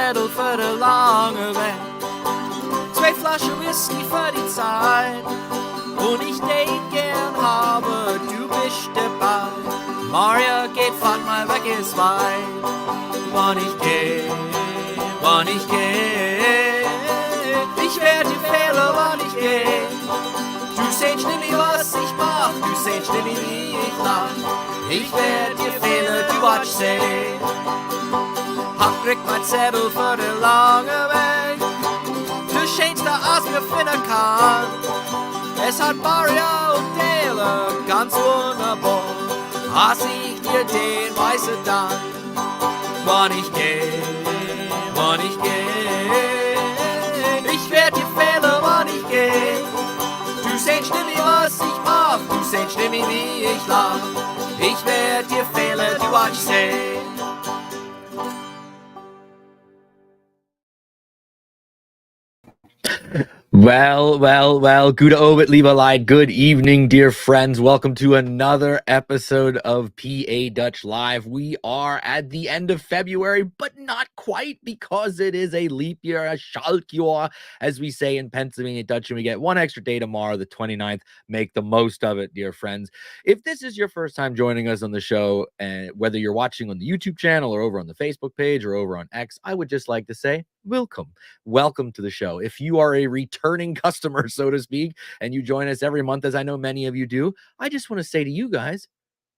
Zettel für de lange Weg. 2 Flaschen Whisky für die Zeit. Und ich date gern habe, du bist dabei. Maria geht, fahrt mal weg, ist weit. Wann ich geh, ich werd dir fehlen, wann ich geh. Du sehst nicht, was ich mach, du sehst nicht, wie ich lach. Ich werd dir fehlen, du watsch seh. Hab kriegt mein Zettel für den langen Weg. Du schönste, als mir finden kann. Es hat Maria und Dale ganz wunderbar. Hass ich dir den weißen Dank. Wann ich geh, ich werd dir fehlen, wann ich geh. Du sehst nicht, was ich mach, du sehst nicht, wie ich lach. Ich werd dir fehlen, du watch seh. Well, gute Abend, liebe Leid. Good evening, dear friends. Welcome to another episode of PA Dutch Live. We are at the end of February, but not quite, because it is a leap year, a Schalkjahr, as we say in Pennsylvania Dutch, and we get one extra day tomorrow, the 29th. Make the most of it, dear friends. If this is your first time joining us on the show, and whether you're watching on the YouTube channel or over on the Facebook page or over on X, I would just like to say, welcome to the show. If you are a returning customer, so to speak, and you join us every month, as I know many of you do, I just want to say to you guys,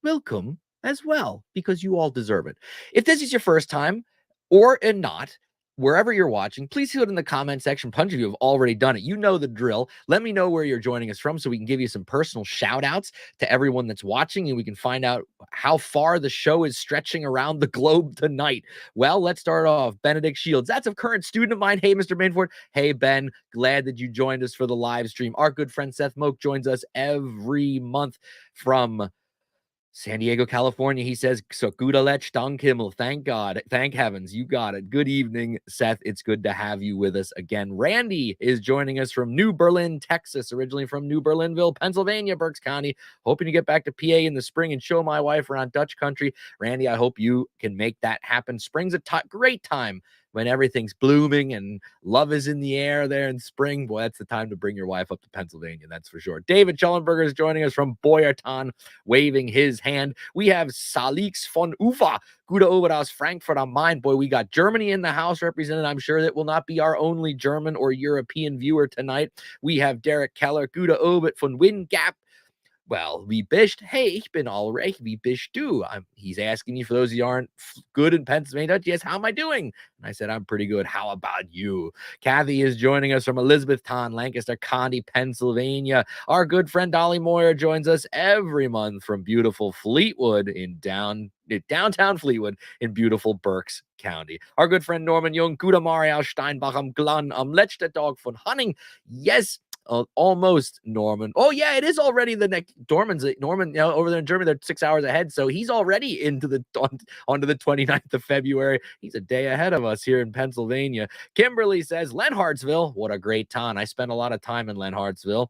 welcome as well, because you all deserve it. If this is your first time or not, wherever you're watching, please put it in the comment section. A bunch of you have already done it. You know the drill. Let me know where you're joining us from so we can give you some personal shout outs to everyone that's watching, and we can find out how far the show is stretching around the globe tonight. Well, let's start off. Benedict Shields. That's a current student of mine. Hey, Mr. Mainford. Hey, Ben. Glad that you joined us for the live stream. Our good friend Seth Moak joins us every month from San Diego, California. He says, so guter Lech, dank Himmel. Thank God. Thank heavens. You got it. Good evening, Seth. It's good to have you with us again. Randy is joining us from New Berlin, Texas, originally from New Berlinville, Pennsylvania, Berks County. Hoping to get back to PA in the spring and show my wife around Dutch country. Randy, I hope you can make that happen. Spring's a great time when everything's blooming and love is in the air there in spring. Boy, that's the time to bring your wife up to Pennsylvania, that's for sure. David Schellenberger is joining us from Boyerton, waving his hand. We have Salix von Ufa, Gute Abend aus Frankfurt am Main. Boy, we got Germany in the house represented. I'm sure that will not be our only German or European viewer tonight. We have Derek Keller, Gute Abend von Wingap. Well, wie bist? Hey, ich bin all right. Wie bist du? He's asking you, for those of you who aren't good in Pennsylvania, yes, how am I doing? And I said, I'm pretty good. How about you? Kathy is joining us from Elizabethtown, Lancaster County, Pennsylvania. Our good friend Dolly Moyer joins us every month from beautiful Fleetwood in downtown Fleetwood in beautiful Berks County. Our good friend Norman Jung, Gute Maria Steinbach am Glan am letzte Tag von Hanning. Yes, almost Norman. Oh yeah, it is already the next Norman, over there in Germany. They're 6 hours ahead, so he's already onto the 29th of February. He's a day ahead of us here in Pennsylvania. Kimberly says, Lenhardsville, what a great town. I spent a lot of time in Lenhardsville.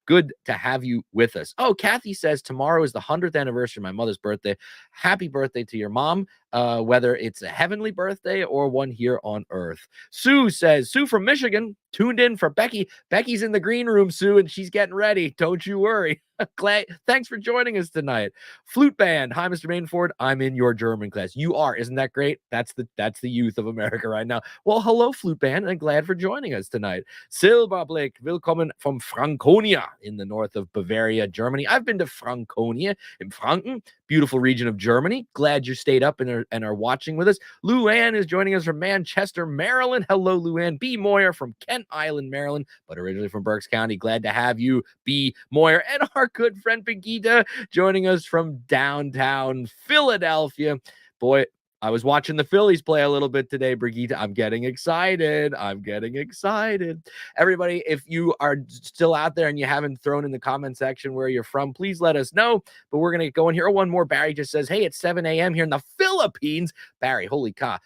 Good to have you with us. Oh, Kathy says tomorrow is the 100th anniversary of my mother's birthday. Happy birthday to your mom, whether it's a heavenly birthday or one here on earth. Sue says, Sue from Michigan, tuned in for Becky. Becky's in the green room, Sue, and she's getting ready. Don't you worry. Glad. Thanks for joining us tonight. Flute band. Hi, Mr. Mainford. I'm in your German class. You are. Isn't that great? That's the youth of America right now. Well, hello, flute band, and glad for joining us tonight. Silberblick, willkommen from Franconia in the north of Bavaria, Germany. I've been to Franconia in Franken, beautiful region of Germany. Glad you stayed up and are watching with us. Luann is joining us from Manchester, Maryland. Hello, Luann. B. Moyer from Kent Island, Maryland, but originally from Berks County. Glad to have you, B. Moyer, and our good friend Brigitte joining us from downtown Philadelphia. Boy, I was watching the Phillies play a little bit today, Brigitte. I'm getting excited. Everybody, if you are still out there and you haven't thrown in the comment section where you're from, please let us know. But we're going to go in here. Oh, one more. Barry just says, hey, it's 7 a.m. here in the Philippines. Barry, holy cow.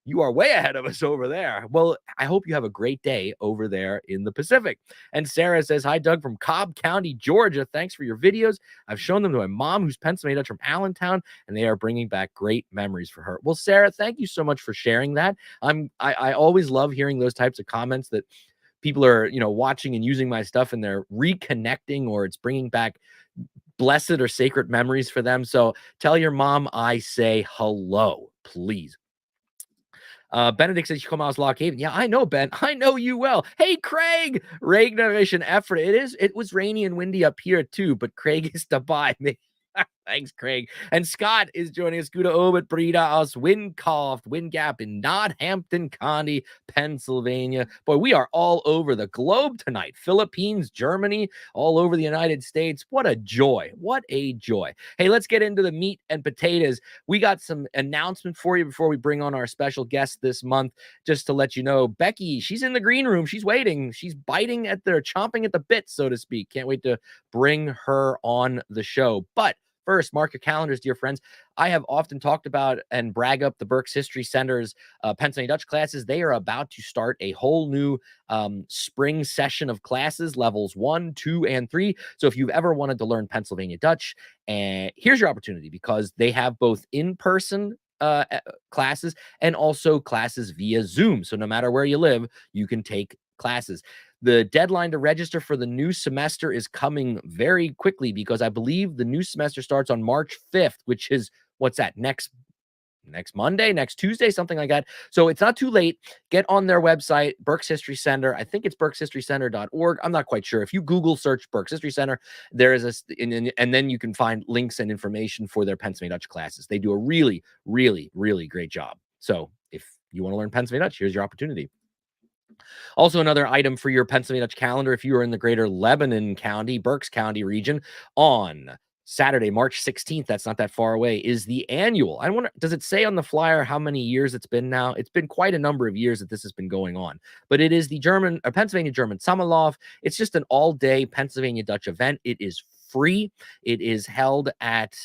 you are way ahead of us over there. Well, I hope you have a great day over there in the Pacific. And Sarah says, hi, Doug from Cobb County, Georgia. Thanks for your videos. I've shown them to my mom, who's Pennsylvania Dutch from Allentown, and they are bringing back great memories for her. Well, Sarah, thank you so much for sharing that. I always love hearing those types of comments that people are, watching and using my stuff and they're reconnecting, or it's bringing back blessed or sacred memories for them. So tell your mom I say hello, please. Benedict says you come out as Lock Haven. Yeah, I know, Ben. I know you well. Hey, Craig, Regeneration effort. It was rainy and windy up here too, but Craig is to buy me. Thanks, Craig. And Scott is joining us. Gute Obit, Breda aus Windcroft, Wind Gap in Northampton County, Pennsylvania. Boy, we are all over the globe tonight. Philippines, Germany, all over the United States. What a joy. What a joy. Hey, let's get into the meat and potatoes. We got some announcement for you before we bring on our special guest this month. Just to let you know, Becky, she's in the green room. She's waiting. She's chomping at the bit, so to speak. Can't wait to bring her on the show. But first, mark your calendars, dear friends. I have often talked about and brag up the Berks History Center's Pennsylvania Dutch classes. They are about to start a whole new spring session of classes, levels 1, 2, and 3. So if you've ever wanted to learn Pennsylvania Dutch, here's your opportunity, because they have both in-person classes and also classes via Zoom. So no matter where you live, you can take classes. The deadline to register for the new semester is coming very quickly, because I believe the new semester starts on March 5th, which is, what's that, next Monday, next Tuesday, something like that. So it's not too late. Get on their website, Berks History Center. I think it's berkshistorycenter.org. I'm not quite sure. If you Google search Berks History Center, there is and then you can find links and information for their Pennsylvania Dutch classes. They do a really, really, really great job. So if you want to learn Pennsylvania Dutch, here's your opportunity. Also, another item for your Pennsylvania Dutch calendar, if you are in the greater Lebanon County, Berks County region, on Saturday, March 16th, that's not that far away, is the annual. I wonder, does it say on the flyer how many years it's been now? It's been quite a number of years that this has been going on. But it is the Pennsylvania German Sommerlauf. It's just an all-day Pennsylvania Dutch event. It is free. It is held at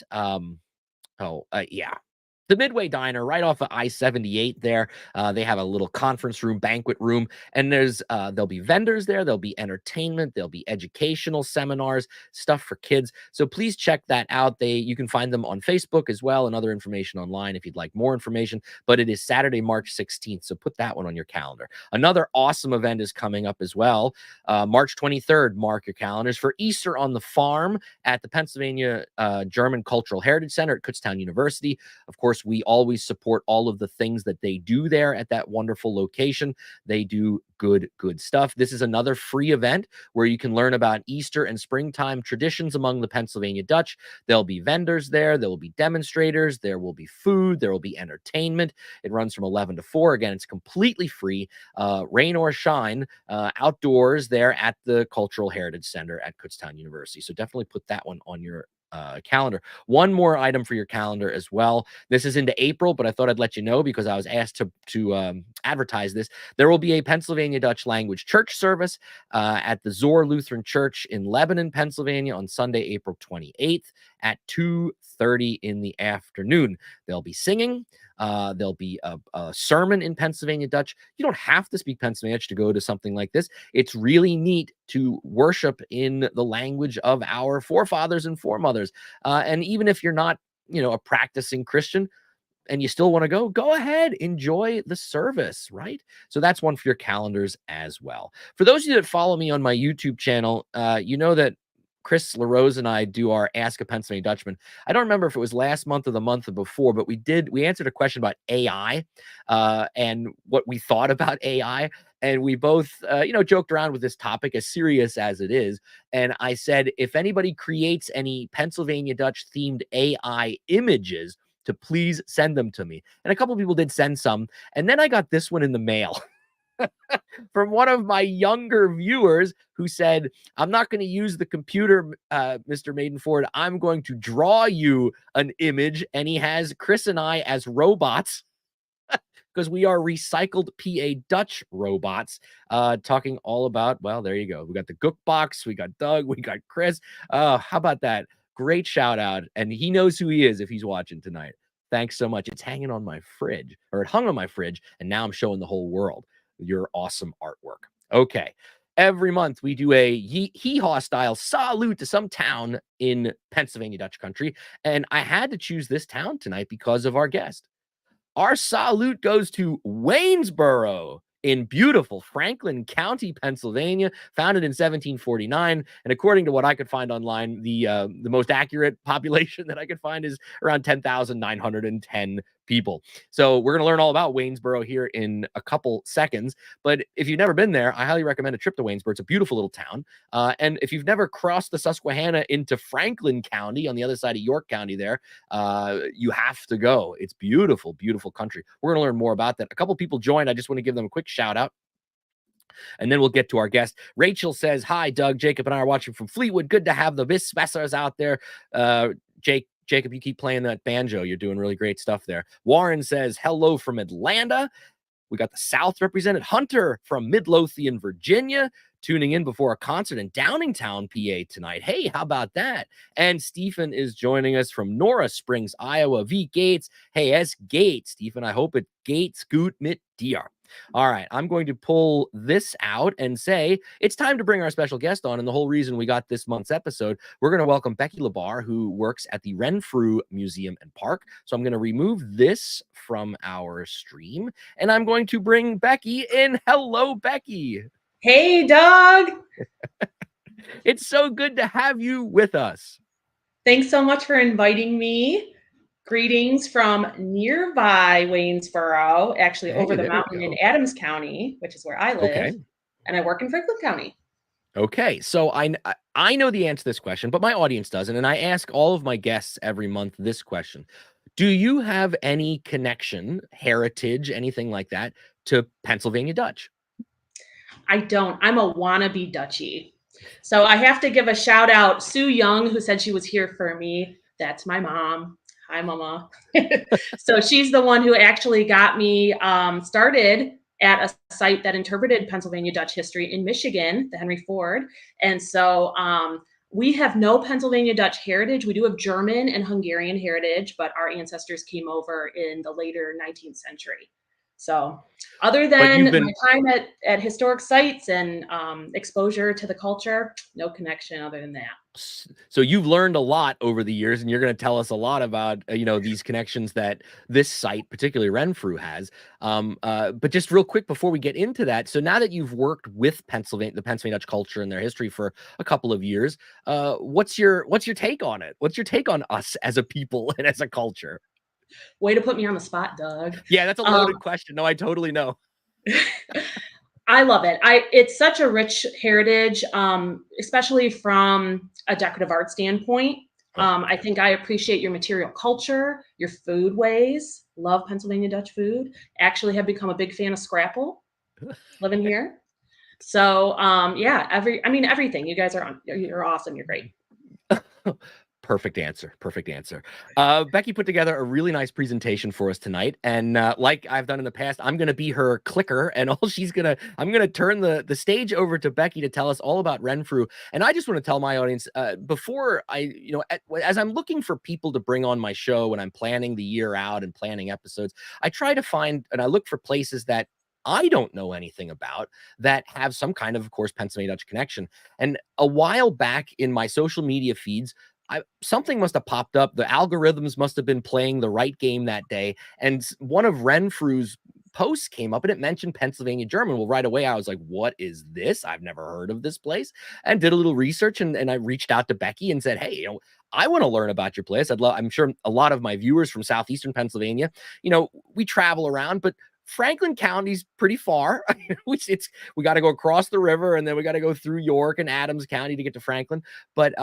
the Midway Diner right off of I-78 there. They have a little conference room, banquet room, and there'll be vendors there. There'll be entertainment. There'll be educational seminars, stuff for kids. So please check that out. You can find them on Facebook as well, and other information online if you'd like more information. But it is Saturday, March 16th, so put that one on your calendar. Another awesome event is coming up as well. March 23rd, mark your calendars, for Easter on the Farm at the Pennsylvania German Cultural Heritage Center at Kutztown University. Of course, we always support all of the things that they do there at that wonderful location. They do good stuff. This is another free event where you can learn about Easter and springtime traditions among the Pennsylvania Dutch. There'll be vendors there. There will be demonstrators. There will be food. There will be entertainment. It runs from 11 to 4. Again, it's completely free, rain or shine, outdoors there at the Cultural Heritage Center at Kutztown University. So definitely put that one on your calendar. One more item for your calendar as well. This is into April, but I thought I'd let you know because I was asked to advertise this. There will be a Pennsylvania Dutch language church service at the Zoar Lutheran Church in Lebanon, Pennsylvania on Sunday, April 28th at 2:30 in the afternoon. They'll be singing. There'll be a sermon in Pennsylvania Dutch. You don't have to speak Pennsylvania Dutch to go to something like this. It's really neat to worship in the language of our forefathers and foremothers. And even if you're not, a practicing Christian and you still want to go ahead, enjoy the service, right? So that's one for your calendars as well. For those of you that follow me on my YouTube channel, you know that Chris LaRose and I do our Ask a Pennsylvania Dutchman. I don't remember if it was last month or the month before, but we answered a question about AI and what we thought about AI. And we both, joked around with this topic, as serious as it is. And I said, if anybody creates any Pennsylvania Dutch themed AI images, to please send them to me. And a couple of people did send some. And then I got this one in the mail. From one of my younger viewers who said, I'm not going to use the computer, Mr. Maidenford. I'm going to draw you an image. And he has Chris and I as robots because we are recycled PA Dutch robots, talking all about, well, there you go. We got the Gook Box. We got Doug. We got Chris. How about that? Great shout out. And he knows who he is if he's watching tonight. Thanks so much. It's hanging on my fridge, or it hung on my fridge, and now I'm showing the whole world your awesome artwork. Okay. Every month we do a hee-haw style salute to some town in Pennsylvania Dutch country, and I had to choose this town tonight because of our guest. Our salute goes to Waynesboro in beautiful Franklin County, Pennsylvania, founded in 1749. And according to what I could find online, the most accurate population that I could find is around 10,910 people. So we're going to learn all about Waynesboro here in a couple seconds. But if you've never been there, I highly recommend a trip to Waynesboro. It's a beautiful little town. And if you've never crossed the Susquehanna into Franklin County on the other side of York County there, you have to go. It's beautiful, beautiful country. We're going to learn more about that. A couple people joined. I just want to give them a quick shout out, and then we'll get to our guest. Rachel says, hi, Doug. Jacob and I are watching from Fleetwood. Good to have the Spessers out there. Jacob, you keep playing that banjo. You're doing really great stuff there. Warren says, hello from Atlanta. We got the South represented. Hunter from Midlothian, Virginia, tuning in before a concert in Downingtown, PA tonight. Hey, how about that? And Stephen is joining us from Nora Springs, Iowa. V. Gates. Hey, S. Gates. Stephen, I hope it Gates gut mit dir. All right, I'm going to pull this out and say it's time to bring our special guest on. And the whole reason we got this month's episode, we're going to welcome Becky LaBarre, who works at the Renfrew Museum and Park. So I'm going to remove this from our stream, and I'm going to bring Becky in. Hello, Becky. Hey, Doug. It's so good to have you with us. Thanks so much for inviting me. Greetings from nearby Waynesboro, actually over the mountain in Adams County, which is where I live. Okay. And I work in Franklin County. Okay, so I know the answer to this question, but my audience doesn't. And I ask all of my guests every month this question. Do you have any connection, heritage, anything like that, to Pennsylvania Dutch? I don't. I'm a wannabe Dutchie. So I have to give a shout out. Sue Young, who said she was here for me. That's my mom. Hi, Mama. So she's the one who actually got me started at a site that interpreted Pennsylvania Dutch history in Michigan, the Henry Ford. And so we have no Pennsylvania Dutch heritage. We do have German and Hungarian heritage, but our ancestors came over in the later 19th century. So other than my time at historic sites and exposure to the culture, no connection other than that. So you've learned a lot over the years, and you're going to tell us a lot about, these connections that this site, particularly Renfrew, has. But just real quick before we get into that, so now that you've worked with the Pennsylvania Dutch culture and their history for a couple of years, what's your take on it? What's your take on us as a people and as a culture? Way to put me on the spot, Doug. Yeah, that's a loaded question. No, I totally know. I love it. It's such a rich heritage, especially from a decorative art standpoint. I think I appreciate your material culture, your food ways. Love Pennsylvania Dutch food. Actually have become a big fan of Scrapple living here. So yeah, everything. You guys you're awesome. You're great. Perfect answer. Becky put together a really nice presentation for us tonight. And like I've done in the past, I'm going to be her clicker, and I'm going to turn the stage over to Becky to tell us all about Renfrew. And I just want to tell my audience before as I'm looking for people to bring on my show when I'm planning the year out and planning episodes, I try to find, and I look for places that I don't know anything about that have some kind of course, Pennsylvania Dutch connection. And a while back in my social media feeds, something must have popped up. The algorithms must have been playing the right game that day. And one of Renfrew's posts came up and it mentioned Pennsylvania German. Well, right away, I was like, what is this? I've never heard of this place, and did a little research. And I reached out to Becky and said, hey, I want to learn about your place. I'm sure a lot of my viewers from Southeastern Pennsylvania, we travel around, but Franklin County's pretty far. We got to go across the river, and then we got to go through York and Adams County to get to Franklin. But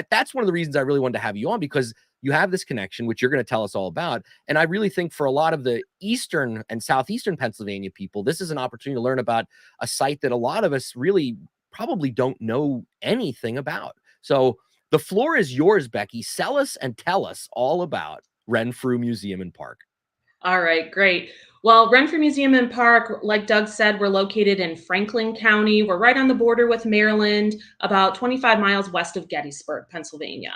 that's one of the reasons I really wanted to have you on, because you have this connection, which you're going to tell us all about. And I really think for a lot of the Eastern and Southeastern Pennsylvania people, this is an opportunity to learn about a site that a lot of us really probably don't know anything about. So the floor is yours, Becky. Sell us and tell us all about Renfrew Museum and Park. All right, great. Well, Renfrew Museum and Park, like Doug said, we're located in Franklin County. We're right on the border with Maryland, about 25 miles west of Gettysburg, Pennsylvania.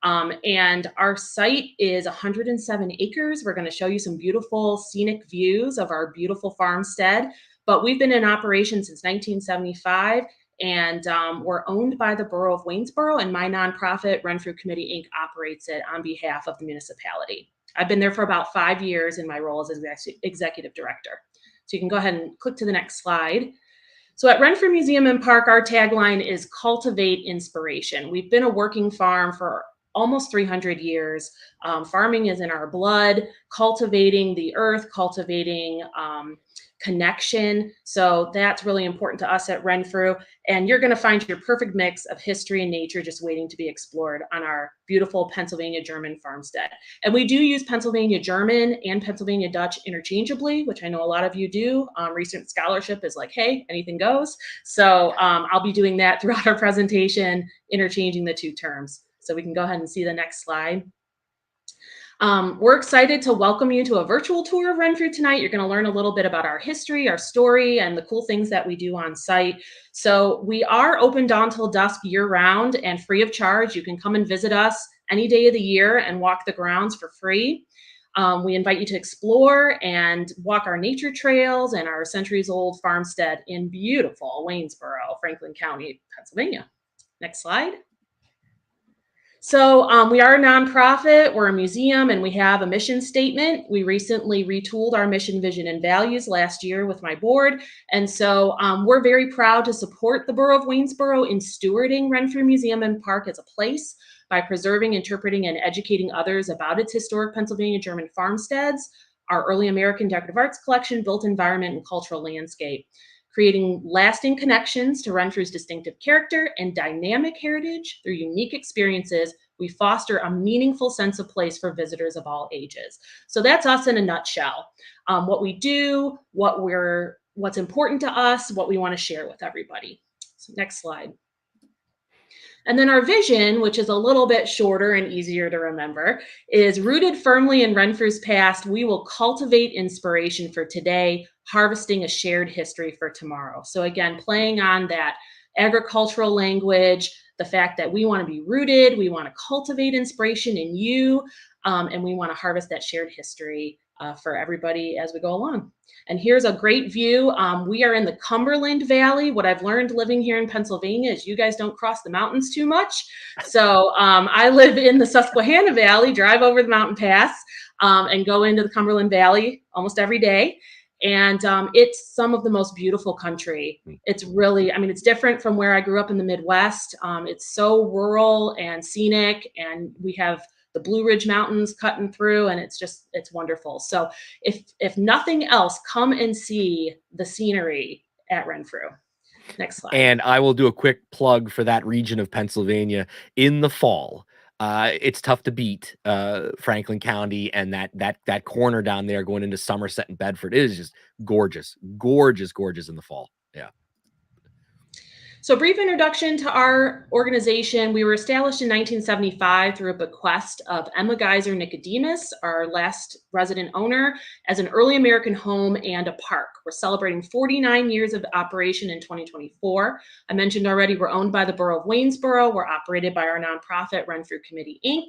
And our site is 107 acres. We're going to show you some beautiful scenic views of our beautiful farmstead. But we've been in operation since 1975, and we're owned by the Borough of Waynesboro, and my nonprofit, Renfrew Committee, Inc., operates it on behalf of the municipality. I've been there for about 5 years in my role as executive director. So you can go ahead and click to the next slide. So at Renfrew Museum and Park, our tagline is cultivate inspiration. We've been a working farm for almost 300 years. Farming is in our blood, cultivating the earth, cultivating connection. So that's really important to us at Renfrew. And you're going to find your perfect mix of history and nature just waiting to be explored on our beautiful Pennsylvania German farmstead. And we do use Pennsylvania German and Pennsylvania Dutch interchangeably, which I know a lot of you do. Recent scholarship is like, hey, anything goes. So I'll be doing that throughout our presentation, interchanging the two terms. So we can go ahead and see the next slide. We're excited to welcome you to a virtual tour of Renfrew tonight. You're going to learn a little bit about our history, our story, and the cool things that we do on site. So we are open dawn till dusk year round and free of charge. You can come and visit us any day of the year and walk the grounds for free. We invite you to explore and walk our nature trails and our centuries-old farmstead in beautiful Waynesboro, Franklin County, Pennsylvania. Next slide. So we are a nonprofit, we're a museum, and we have a mission statement. We recently retooled our mission, vision, and values last year with my board. And so we're very proud to support the Borough of Waynesboro in stewarding Renfrew Museum and Park as a place by preserving, interpreting, and educating others about its historic Pennsylvania German farmsteads, our early American decorative arts collection, built environment, and cultural landscape. Creating lasting connections to Renfrew's distinctive character and dynamic heritage through unique experiences, we foster a meaningful sense of place for visitors of all ages. So that's us in a nutshell. What we do, what's important to us, what we want to share with everybody. So next slide. And then our vision, which is a little bit shorter and easier to remember, is rooted firmly in Renfrew's past. We will cultivate inspiration for today, harvesting a shared history for tomorrow. So again, playing on that agricultural language, the fact that we want to be rooted, we want to cultivate inspiration in you, and we want to harvest that shared history for everybody as we go along. And here's a great view. We are in the Cumberland Valley. What I've learned living here in Pennsylvania is you guys don't cross the mountains too much. So I live in the Susquehanna Valley, drive over the mountain pass, and go into the Cumberland Valley almost every day. And it's some of the most beautiful country. It's really, I mean, it's different from where I grew up in the Midwest. It's so rural and scenic, and we have the Blue Ridge Mountains cutting through, and it's wonderful. So if nothing else, come and see the scenery at Renfrew. Next slide. And I will do a quick plug for that region of Pennsylvania in the fall. It's tough to beat Franklin County and that corner down there going into Somerset and Bedford. It is just gorgeous, gorgeous, gorgeous in the fall. Yeah. So brief introduction to our organization. We were established in 1975 through a bequest of Emma Geiser Nicodemus, our last resident owner, as an early American home and a park. We're celebrating 49 years of operation in 2024. I mentioned already we're owned by the Borough of Waynesboro. We're operated by our nonprofit, Renfrew Committee, Inc.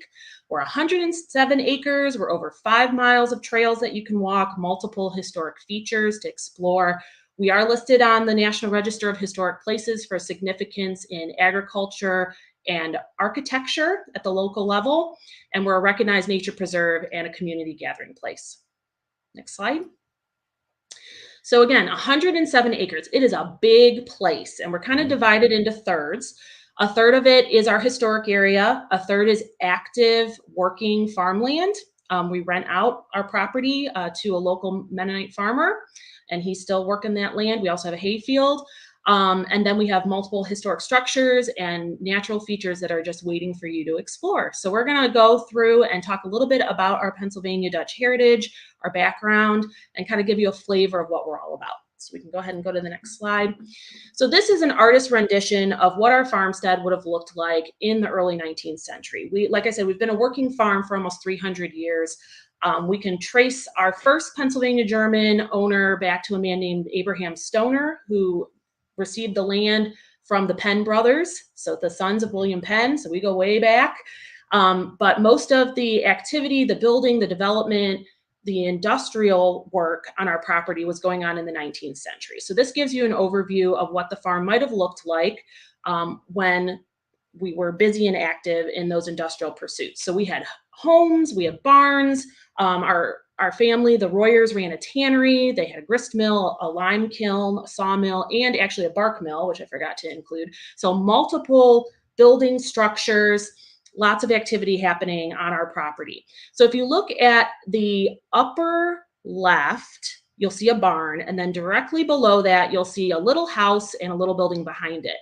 We're 107 acres. We're over 5 miles of trails that you can walk, multiple historic features to explore. We are listed on the National Register of Historic Places for significance in agriculture and architecture at the local level, and we're a recognized nature preserve and a community gathering place. Next slide. So again, 107 acres. It is a big place, and we're kind of divided into thirds. A third of it is our historic area. A third is active working farmland. We rent out our property to a local Mennonite farmer, and he's still working that land. We also have a hayfield. And then we have multiple historic structures and natural features that are just waiting for you to explore. So we're going to go through and talk a little bit about our Pennsylvania Dutch heritage, our background, and kind of give you a flavor of what we're all about. So we can go ahead and go to the next slide. So this is an artist rendition of what our farmstead would have looked like in the early 19th century. Like I said, we've been a working farm for almost 300 years. We can trace our first Pennsylvania German owner back to a man named Abraham Stoner, who received the land from the Penn brothers, so the sons of William Penn. So we go way back. But most of the activity, the building, the development, the industrial work on our property was going on in the 19th century. So this gives you an overview of what the farm might have looked like when we were busy and active in those industrial pursuits. So we had homes, we had barns. Our family, the Royers, ran a tannery. They had a grist mill, a lime kiln, a sawmill, and actually a bark mill, which I forgot to include. So multiple building structures, lots of activity happening on our property. So if you look at the upper left, you'll see a barn, and then directly below that, you'll see a little house and a little building behind it.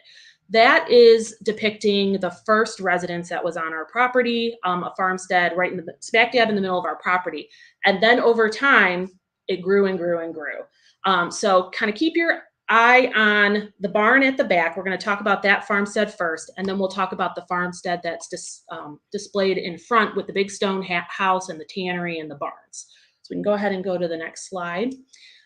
That is depicting the first residence that was on our property, a farmstead right in the smack dab in the middle of our property. And then over time, it grew and grew and grew. So kind of keep your eye on the barn at the back. We're going to talk about that farmstead first, and then we'll talk about the farmstead that's displayed in front with the big stone house and the tannery and the barns. So we can go ahead and go to the next slide.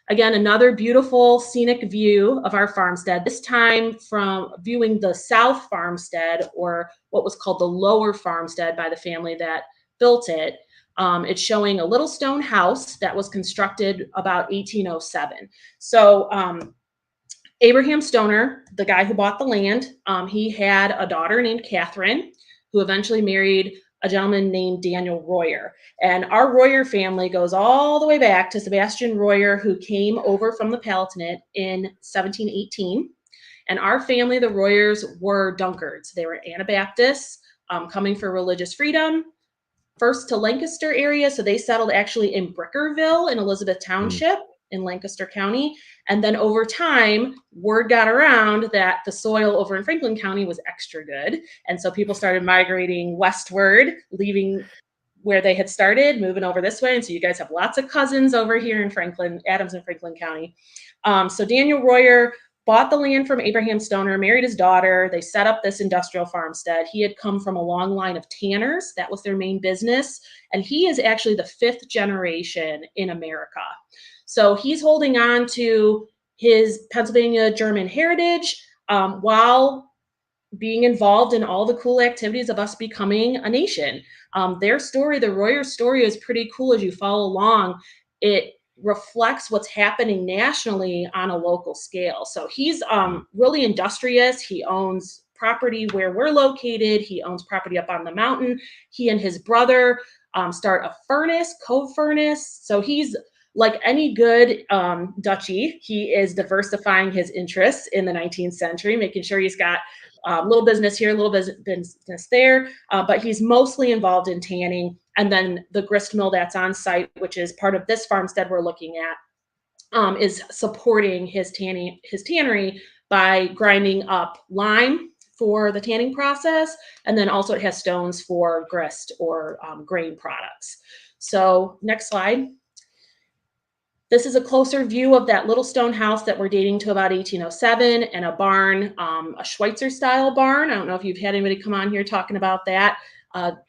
Again, another beautiful scenic view of our farmstead, this time from viewing the south farmstead, or what was called the lower farmstead by the family that built it. It's showing a little stone house that was constructed about 1807. So Abraham Stoner, the guy who bought the land, he had a daughter named Catherine, who eventually married a gentleman named Daniel Royer. And our Royer family goes all the way back to Sebastian Royer, who came over from the Palatinate in 1718. And our family, the Royers, were Dunkards. They were Anabaptists coming for religious freedom. First to Lancaster area, so they settled actually in Brickerville in Elizabeth Township in Lancaster County. And then over time, word got around that the soil over in Franklin County was extra good. And so people started migrating westward, leaving where they had started, moving over this way. And so you guys have lots of cousins over here in Franklin, Adams and Franklin County. So Daniel Royer bought the land from Abraham Stoner, married his daughter. They set up this industrial farmstead. He had come from a long line of tanners. That was their main business. And he is actually the 5th generation in America. So he's holding on to his Pennsylvania German heritage while being involved in all the cool activities of us becoming a nation. Their story, the Royer story, is pretty cool as you follow along. It reflects what's happening nationally on a local scale. So he's really industrious. He owns property where we're located. He owns property up on the mountain. He and his brother start a furnace, cove furnace. So he's like any good duchy, he is diversifying his interests in the 19th century, making sure he's got a little business here, a little business there, but he's mostly involved in tanning. And then the grist mill that's on site, which is part of this farmstead we're looking at, is supporting his tannery by grinding up lime for the tanning process. And then also it has stones for grist or grain products. So next slide. This is a closer view of that little stone house that we're dating to about 1807, and a barn, a Schweitzer style barn. I don't know if you've had anybody come on here talking about that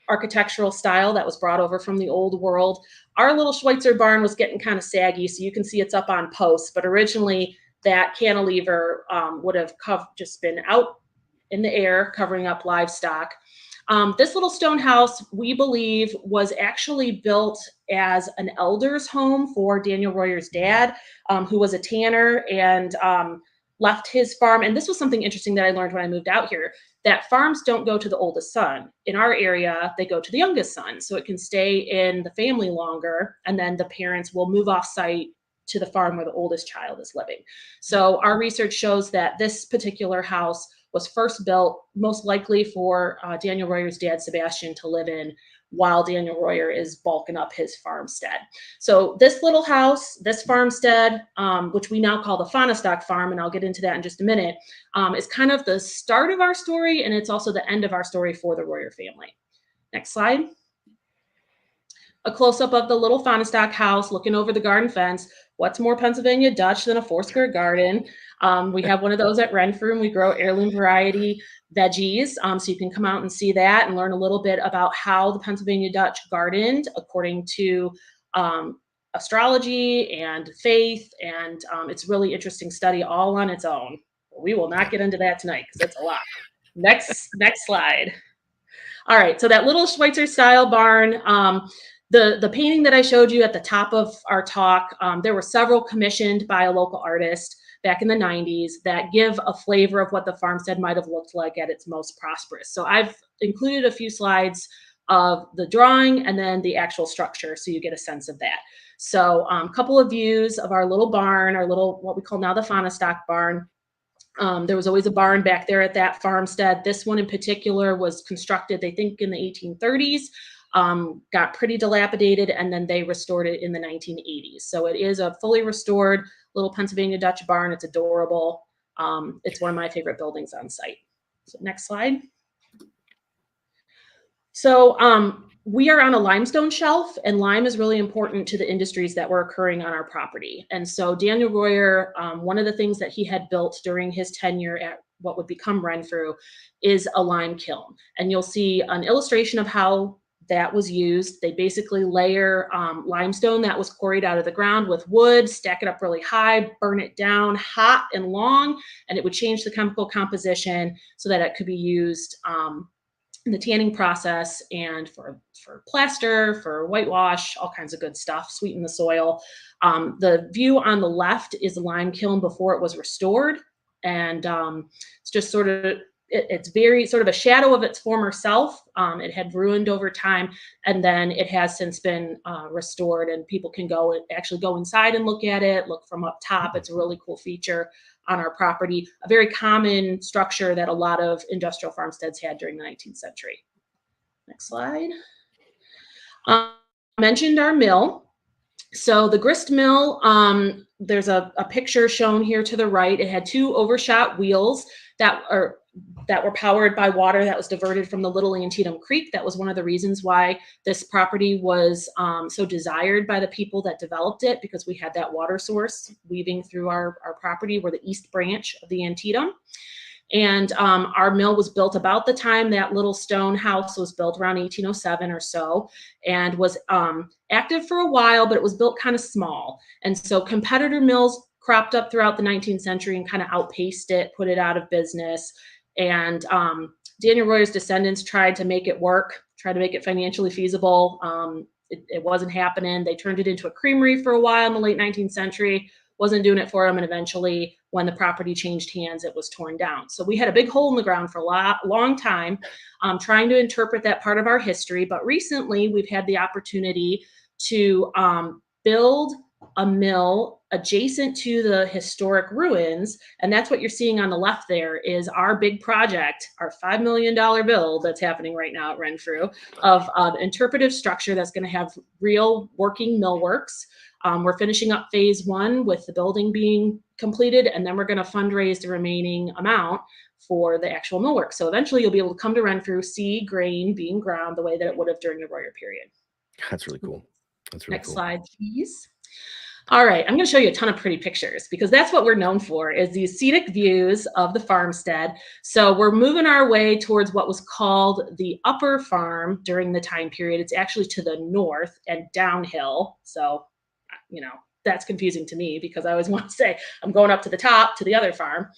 architectural style that was brought over from the old world. Our little Schweitzer barn was getting kind of saggy, so you can see it's up on posts, but originally that cantilever would have just been out in the air covering up livestock. This little stone house, we believe, was actually built as an elder's home for Daniel Royer's dad, who was a tanner and left his farm. And this was something interesting that I learned when I moved out here, that farms don't go to the oldest son. In our area, they go to the youngest son. So it can stay in the family longer, and then the parents will move off site to the farm where the oldest child is living. So our research shows that this particular house was first built most likely for Daniel Royer's dad, Sebastian, to live in while Daniel Royer is bulking up his farmstead. So this little house, this farmstead, which we now call the Faasnacht farm, and I'll get into that in just a minute, is kind of the start of our story, and it's also the end of our story for the Royer family. Next slide. A close-up of the little Faasnacht house looking over the garden fence. What's more Pennsylvania Dutch than a 4-square garden? We have one of those at Renfrew, and we grow heirloom variety veggies. So you can come out and see that and learn a little bit about how the Pennsylvania Dutch gardened according to astrology and faith. And it's really interesting study all on its own. We will not get into that tonight because it's a lot. Next slide. All right, so that little Schweitzer style barn, the painting that I showed you at the top of our talk, there were several commissioned by a local artist back in the 90s that give a flavor of what the farmstead might have looked like at its most prosperous. So I've included a few slides of the drawing and then the actual structure so you get a sense of that. So a couple of views of our little barn, our little, what we call now the Faasnacht barn. There was always a barn back there at that farmstead. This one in particular was constructed, they think, in the 1830s, got pretty dilapidated, and then they restored it in the 1980s. So it is a fully restored little Pennsylvania Dutch barn. It's adorable. It's one of my favorite buildings on site. So next slide. So we are on a limestone shelf, and lime is really important to the industries that were occurring on our property. And so Daniel Royer, one of the things that he had built during his tenure at what would become Renfrew is a lime kiln. And you'll see an illustration of how that was used. They basically layer limestone that was quarried out of the ground with wood, stack it up really high, burn it down hot and long, and it would change the chemical composition so that it could be used in the tanning process and for plaster, for whitewash, all kinds of good stuff, sweeten the soil. The view on the left is the lime kiln before it was restored. And it's just sort of, it's very sort of a shadow of its former self. It had ruined over time, and then it has since been restored, and people can actually go inside and look at it, look from up top. It's a really cool feature on our property, a very common structure that a lot of industrial farmsteads had during the 19th century. Next slide. I mentioned our mill. So the grist mill, there's a picture shown here to the right. It had two overshot wheels that were powered by water that was diverted from the Little Antietam Creek. That was one of the reasons why this property was so desired by the people that developed it, because we had that water source weaving through our property. We're the east branch of the Antietam. And our mill was built about the time that little stone house was built, around 1807 or so, and was active for a while, but it was built kind of small. And so competitor mills cropped up throughout the 19th century and kind of outpaced it, put it out of business. And Daniel Royer's descendants tried to make it work, tried to make it financially feasible. It wasn't happening. They turned it into a creamery for a while in the late 19th century. Wasn't doing it for them, and eventually, when the property changed hands, it was torn down. So we had a big hole in the ground for a long time, trying to interpret that part of our history. But recently, we've had the opportunity to build a mill adjacent to the historic ruins, and that's what you're seeing on the left there is our big project, our $5 million build that's happening right now at Renfrew, of an interpretive structure that's going to have real working millworks. We're finishing up phase one with the building being completed, and then we're going to fundraise the remaining amount for the actual millwork. So eventually you'll be able to come to Renfrew, see grain being ground the way that it would have during the Royer period. That's really cool. That's really Next cool. slide, please. All right, I'm going to show you a ton of pretty pictures because that's what we're known for, is these scenic views of the farmstead. So we're moving our way towards what was called the upper farm during the time period. It's actually to the north and downhill. So, you know, that's confusing to me because I always want to say I'm going up to the top to the other farm.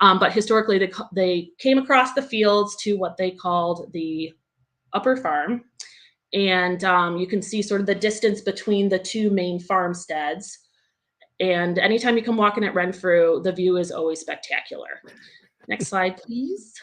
But historically, they came across the fields to what they called the upper farm. And you can see sort of the distance between the two main farmsteads. And anytime you come walking at Renfrew, the view is always spectacular. Next slide, please.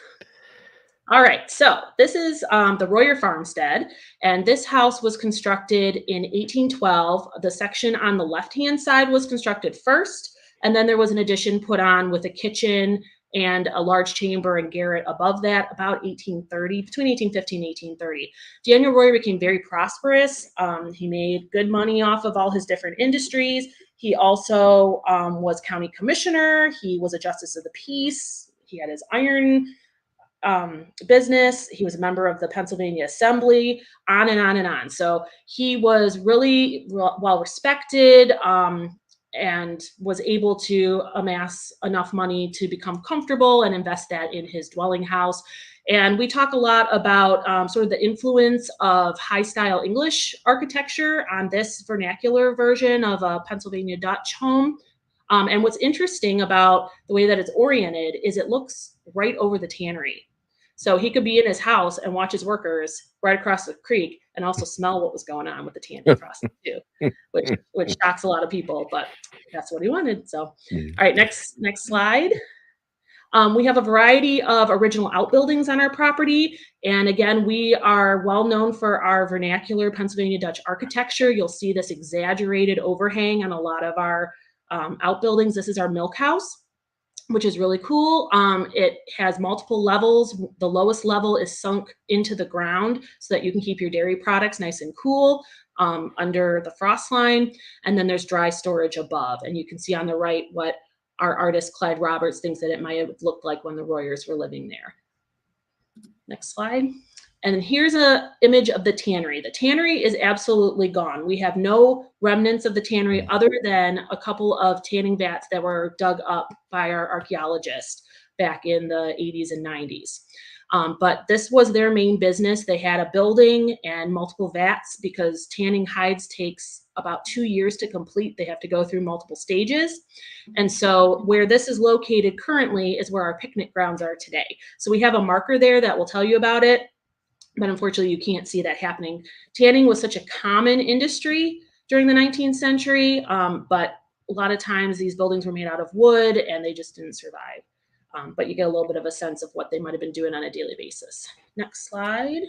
All right, so this is the Royer farmstead, and this house was constructed in 1812. The section on the left-hand side was constructed first, and then there was an addition put on with a kitchen and a large chamber and garret above that, about 1830, between 1815 and 1830. Daniel Royer became very prosperous. He made good money off of all his different industries. He also was county commissioner. He was a justice of the peace. He had his iron business. He was a member of the Pennsylvania Assembly, on and on and on. So he was really well respected, and was able to amass enough money to become comfortable and invest that in his dwelling house. And we talk a lot about sort of the influence of high style English architecture on this vernacular version of a Pennsylvania Dutch home. And what's interesting about the way that it's oriented is it looks right over the tannery. So he could be in his house and watch his workers right across the creek and also smell what was going on with the tanning process too, which shocks a lot of people, but that's what he wanted. So, all right, next slide. We have a variety of original outbuildings on our property. And again, we are well known for our vernacular Pennsylvania Dutch architecture. You'll see this exaggerated overhang on a lot of our outbuildings. This is our milk house, which is really cool. It has multiple levels. The lowest level is sunk into the ground so that you can keep your dairy products nice and cool under the frost line. And then there's dry storage above. And you can see on the right what our artist Clyde Roberts thinks that it might have looked like when the Royers were living there. Next slide. And here's an image of the tannery. The tannery is absolutely gone. We have no remnants of the tannery other than a couple of tanning vats that were dug up by our archaeologists back in the 80s and 90s. But this was their main business. They had a building and multiple vats because tanning hides takes about 2 years to complete. They have to go through multiple stages. And so where this is located currently is where our picnic grounds are today. So we have a marker there that will tell you about it, but unfortunately you can't see that happening. Tanning was such a common industry during the 19th century, but a lot of times these buildings were made out of wood and they just didn't survive. But you get a little bit of a sense of what they might have been doing on a daily basis. Next slide.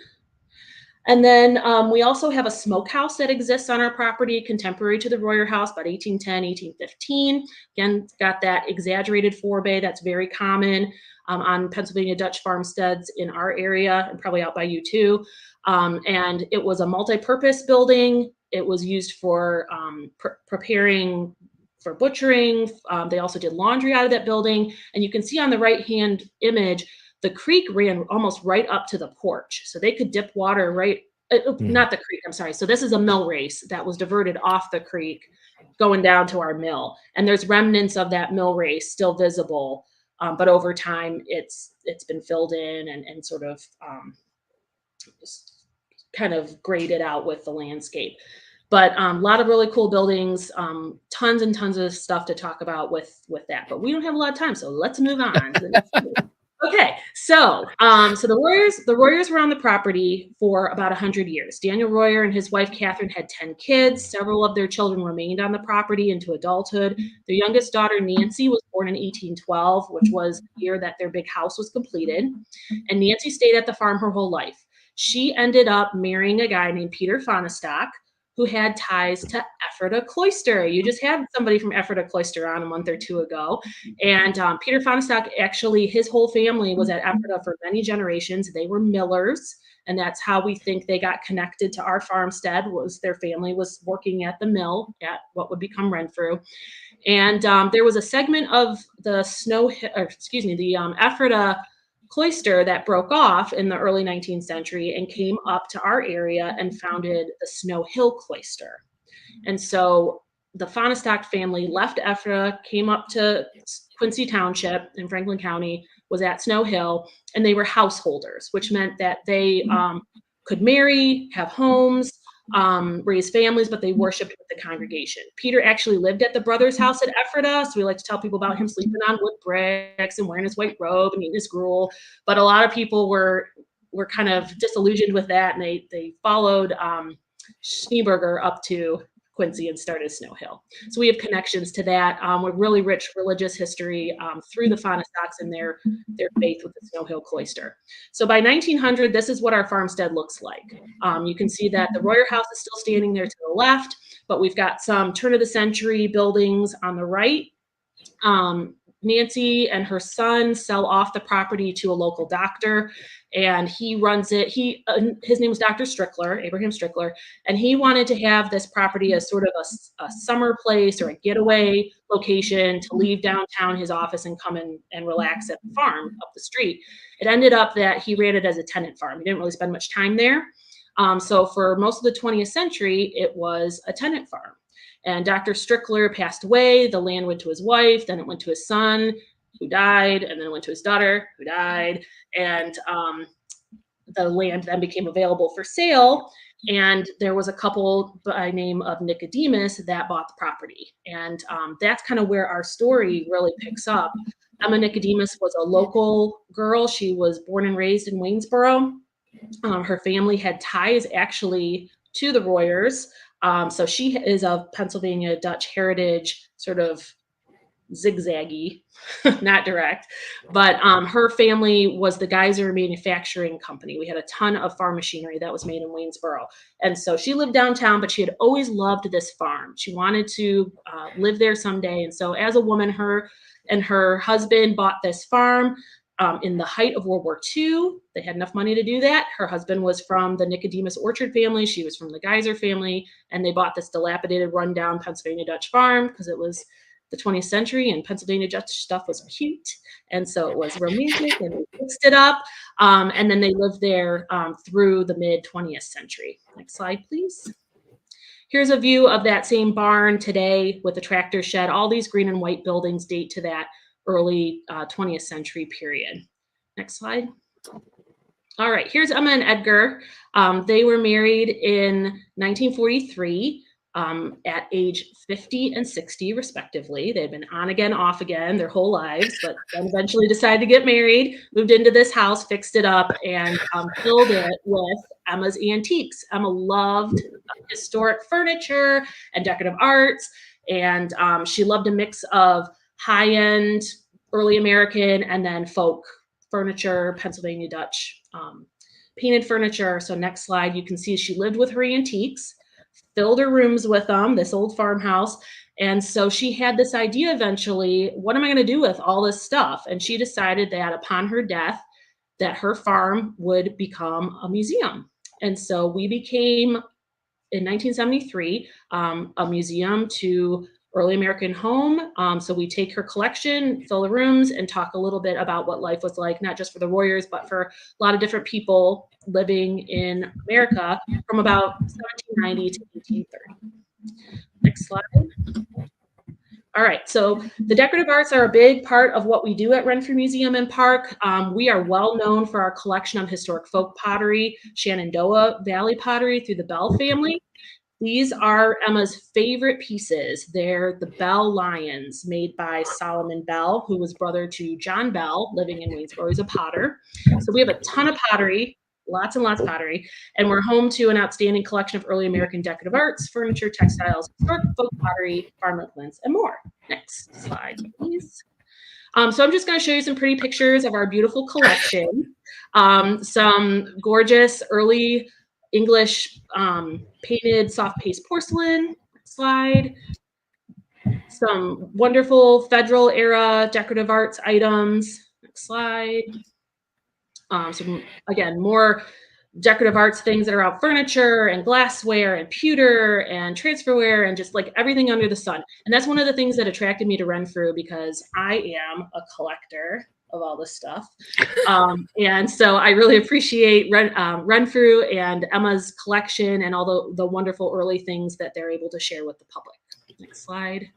And then we also have a smokehouse that exists on our property, contemporary to the Royer House, about 1810, 1815. Again, got that exaggerated forebay that's very common on Pennsylvania Dutch farmsteads in our area and probably out by you too. And it was a multi-purpose building. It was used for preparing for butchering. They also did laundry out of that building. And you can see on the right-hand image, the creek ran almost right up to the porch. So they could dip water not the creek, I'm sorry. So this is a mill race that was diverted off the creek going down to our mill. And there's remnants of that mill race still visible. But over time, it's been filled in and sort of kind of graded out with the landscape. But a lot of really cool buildings, tons and tons of stuff to talk about with that. But we don't have a lot of time, so let's move on to the next one. Okay, so the Royers were on the property for about 100 years. Daniel Royer and his wife Catherine had 10 kids. Several of their children remained on the property into adulthood. Their youngest daughter Nancy was born in 1812, which was the year that their big house was completed. And Nancy stayed at the farm her whole life. She ended up marrying a guy named Peter Faasnacht, who had ties to Ephrata Cloister. You just had somebody from Ephrata Cloister on a month or two ago. And Peter Faasnacht, actually, his whole family was at Ephrata for many generations. They were millers, and that's how we think they got connected to our farmstead, was their family was working at the mill at what would become Renfrew. And there was a segment of the Ephrata Cloister that broke off in the early 19th century and came up to our area and founded the Snow Hill Cloister. And so the Faasnacht family left Ephrata, came up to Quincy Township in Franklin County, was at Snow Hill, and they were householders, which meant that they could marry, have homes, raise families, but they worshiped with the congregation. Peter actually lived at the brother's house at Ephrata, so we like to tell people about him sleeping on wood bricks and wearing his white robe and eating his gruel. But a lot of people were kind of disillusioned with that, and they followed Schneeberger up to Quincy and started Snow Hill. So we have connections to that with really rich religious history through the Faasnachts and their faith with the Snow Hill Cloister. So by 1900, this is what our farmstead looks like. You can see that the Royer House is still standing there to the left, but we've got some turn of the century buildings on the right. Nancy and her son sell off the property to a local doctor, and he runs it. His name was Dr. Strickler, Abraham Strickler, and he wanted to have this property as sort of a summer place or a getaway location to leave downtown his office and come and relax at the farm up the street. It ended up that he ran it as a tenant farm. He didn't really spend much time there. So for most of the 20th century, it was a tenant farm. And Dr. Strickler passed away. The land went to his wife, then it went to his son, who died, and then it went to his daughter, who died. And the land then became available for sale. And there was a couple by name of Nicodemus that bought the property. And that's kind of where our story really picks up. Emma Nicodemus was a local girl. She was born and raised in Waynesboro. Her family had ties actually to the Royers. So she is of Pennsylvania Dutch heritage, sort of zigzaggy, not direct. But her family was the Geyser Manufacturing Company. We had a ton of farm machinery that was made in Waynesboro. And so she lived downtown, but she had always loved this farm. She wanted to live there someday. And so as a woman, her and her husband bought this farm. In the height of World War II, they had enough money to do that. Her husband was from the Nicodemus Orchard family. She was from the Geyser family. And they bought this dilapidated, rundown Pennsylvania Dutch farm because it was the 20th century and Pennsylvania Dutch stuff was cute. And so it was romantic and they fixed it up. And then they lived there through the mid 20th century. Next slide, please. Here's a view of that same barn today with the tractor shed. All these green and white buildings date to that early 20th century period. Next slide. All right, here's Emma and Edgar. They were married in 1943 at age 50 and 60, respectively. They'd been on again, off again their whole lives, but then eventually decided to get married, moved into this house, fixed it up, and filled it with Emma's antiques. Emma loved historic furniture and decorative arts, and she loved a mix of high-end, early American, and then folk furniture, Pennsylvania Dutch painted furniture. So next slide, you can see she lived with her antiques, filled her rooms with them, this old farmhouse. And so she had this idea eventually, what am I going to do with all this stuff? And she decided that upon her death, that her farm would become a museum. And so we became, in 1973, a museum to early American home. So we take her collection, fill the rooms, and talk a little bit about what life was like, not just for the Royers, but for a lot of different people living in America from about 1790 to 1830. Next slide. All right, so the decorative arts are a big part of what we do at Renfrew Museum and Park. We are well known for our collection of historic folk pottery, Shenandoah Valley pottery through the Bell family. These are Emma's favorite pieces. They're the Bell Lions, made by Solomon Bell, who was brother to John Bell, living in Waynesboro. He's a potter. So we have a ton of pottery, lots and lots of pottery, and we're home to an outstanding collection of early American decorative arts, furniture, textiles, historic folk pottery, farm implements, and more. Next slide, please. So I'm just going to show you some pretty pictures of our beautiful collection. Some gorgeous early English painted soft paste porcelain. Next slide. Some wonderful Federal era decorative arts items. Next slide. Some, again, more decorative arts things that are out, furniture and glassware and pewter and transferware and just like everything under the sun. And that's one of the things that attracted me to Renfrew, because I am a collector of all this stuff. And so I really appreciate Renfrew and Emma's collection and all the wonderful early things that they're able to share with the public. Next slide.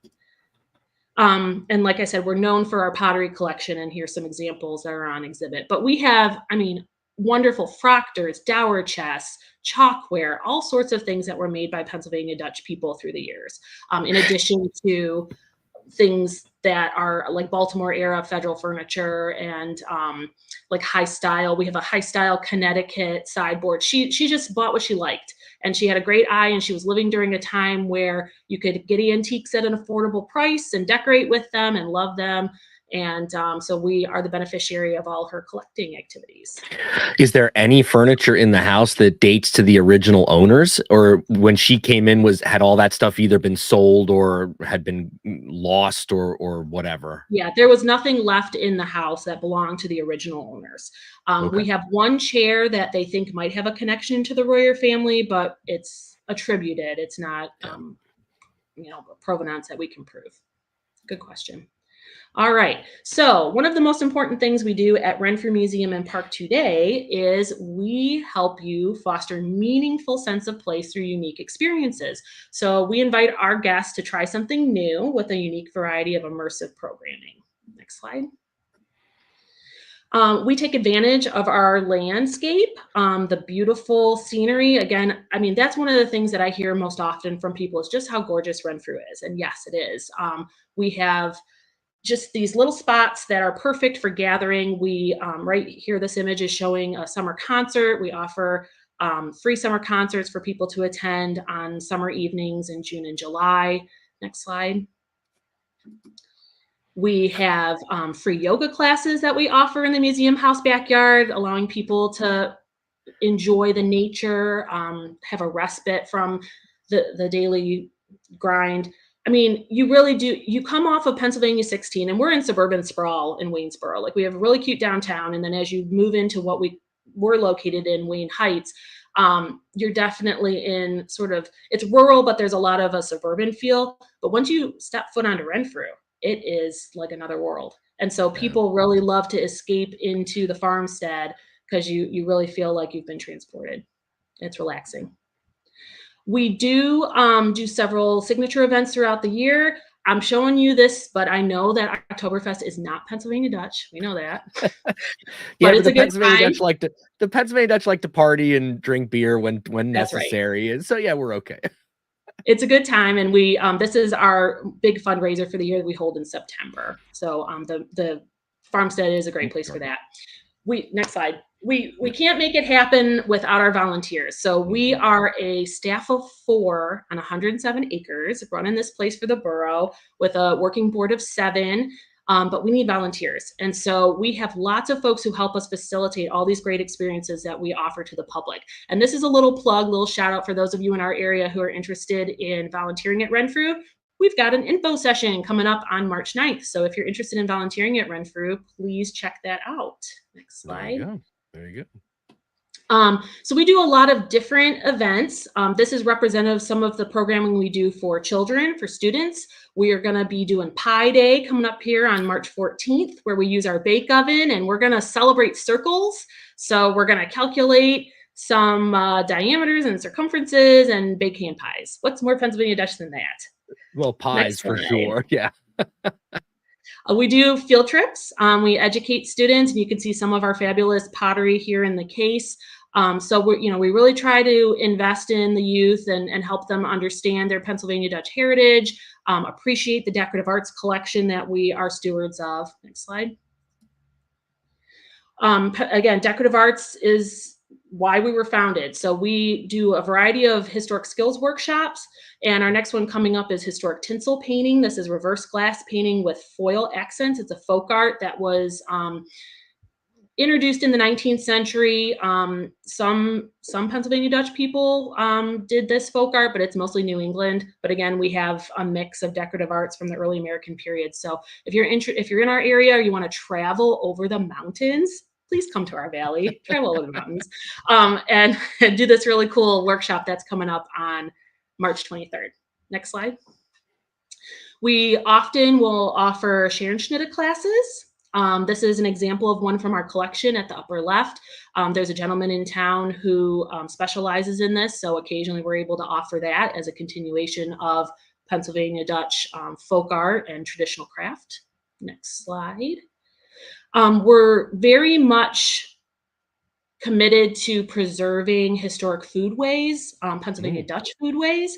And like I said, we're known for our pottery collection, and here's some examples that are on exhibit. But we have, I mean, wonderful froctors, dower chests, chalkware, all sorts of things that were made by Pennsylvania Dutch people through the years, in addition to things that are like Baltimore era Federal furniture and like high style. We have a high style Connecticut sideboard. She just bought what she liked, and she had a great eye, and she was living during a time where you could get antiques at an affordable price and decorate with them and love them. And so we are the beneficiary of all her collecting activities. Is there any furniture in the house that dates to the original owners, or when she came in, had all that stuff either been sold or had been lost or whatever? Yeah, there was nothing left in the house that belonged to the original owners. Okay. We have one chair that they think might have a connection to the Royer family, but it's attributed. It's not, provenance that we can prove. Good question. All right. So one of the most important things we do at Renfrew Museum and Park today is we help you foster meaningful sense of place through unique experiences. So we invite our guests to try something new with a unique variety of immersive programming. Next slide. We take advantage of our landscape, the beautiful scenery. Again, I mean, that's one of the things that I hear most often from people is just how gorgeous Renfrew is. And yes, it is. We have just these little spots that are perfect for gathering. We right here, this image is showing a summer concert. We offer free summer concerts for people to attend on summer evenings in June and July. Next slide. We have free yoga classes that we offer in the museum house backyard, allowing people to enjoy the nature, have a respite from the daily grind. I mean, you really do. You come off of Pennsylvania 16, and we're in suburban sprawl in Waynesboro. Like we have a really cute downtown, and then as you move into what we're located in, Wayne Heights, you're definitely in sort of it's rural, but there's a lot of a suburban feel. But once you step foot onto Renfrew, it is like another world. And so Yeah. people really love to escape into the farmstead because you really feel like you've been transported. It's relaxing. We do several signature events throughout the year. I'm showing you this, but I know that Oktoberfest is not Pennsylvania Dutch. We know that, Yeah, but but it's a good time. The Pennsylvania Dutch like to party and drink beer when That's right. necessary, and so yeah, we're okay. It's a good time, and we this is our big fundraiser for the year that we hold in September. So the farmstead is a great place for that. Next slide. We can't make it happen without our volunteers. So we are a staff of 4 on 107 acres, running this place for the borough with a working board of 7. But we need volunteers. And so we have lots of folks who help us facilitate all these great experiences that we offer to the public. And this is a little plug, little shout out for those of you in our area who are interested in volunteering at Renfrew. We've got an info session coming up on March 9th. So if you're interested in volunteering at Renfrew, please check that out. Next slide. There you go. So we do a lot of different events. This is representative of some of the programming we do for children, for students. We are going to be doing Pie Day coming up here on March 14th, where we use our bake oven and we're going to celebrate circles. So we're going to calculate some diameters and circumferences and bake hand pies. What's more Pennsylvania Dutch than that? Well, pies for sure. Yeah. We do field trips. We educate students, and you can see some of our fabulous pottery here in the case. So we really try to invest in the youth and help them understand their Pennsylvania Dutch heritage, appreciate the decorative arts collection that we are stewards of. Next slide. Again, decorative arts is why we were founded. So we do a variety of historic skills workshops, and our next one coming up is historic tinsel painting. This is reverse glass painting with foil accents. It's a folk art that was introduced in the 19th century. Some Pennsylvania Dutch people did this folk art, but it's mostly New England. But again, we have a mix of decorative arts from the early American period. So if you're in our area or you want to travel over the mountains, please come to our valley, travel over the mountains, and do this really cool workshop that's coming up on March 23rd. Next slide. We often will offer Scherenschnitte classes. This is an example of one from our collection at the upper left. There's a gentleman in town who specializes in this, so occasionally we're able to offer that as a continuation of Pennsylvania Dutch folk art and traditional craft. Next slide. We're very much committed to preserving historic foodways, Pennsylvania Dutch foodways.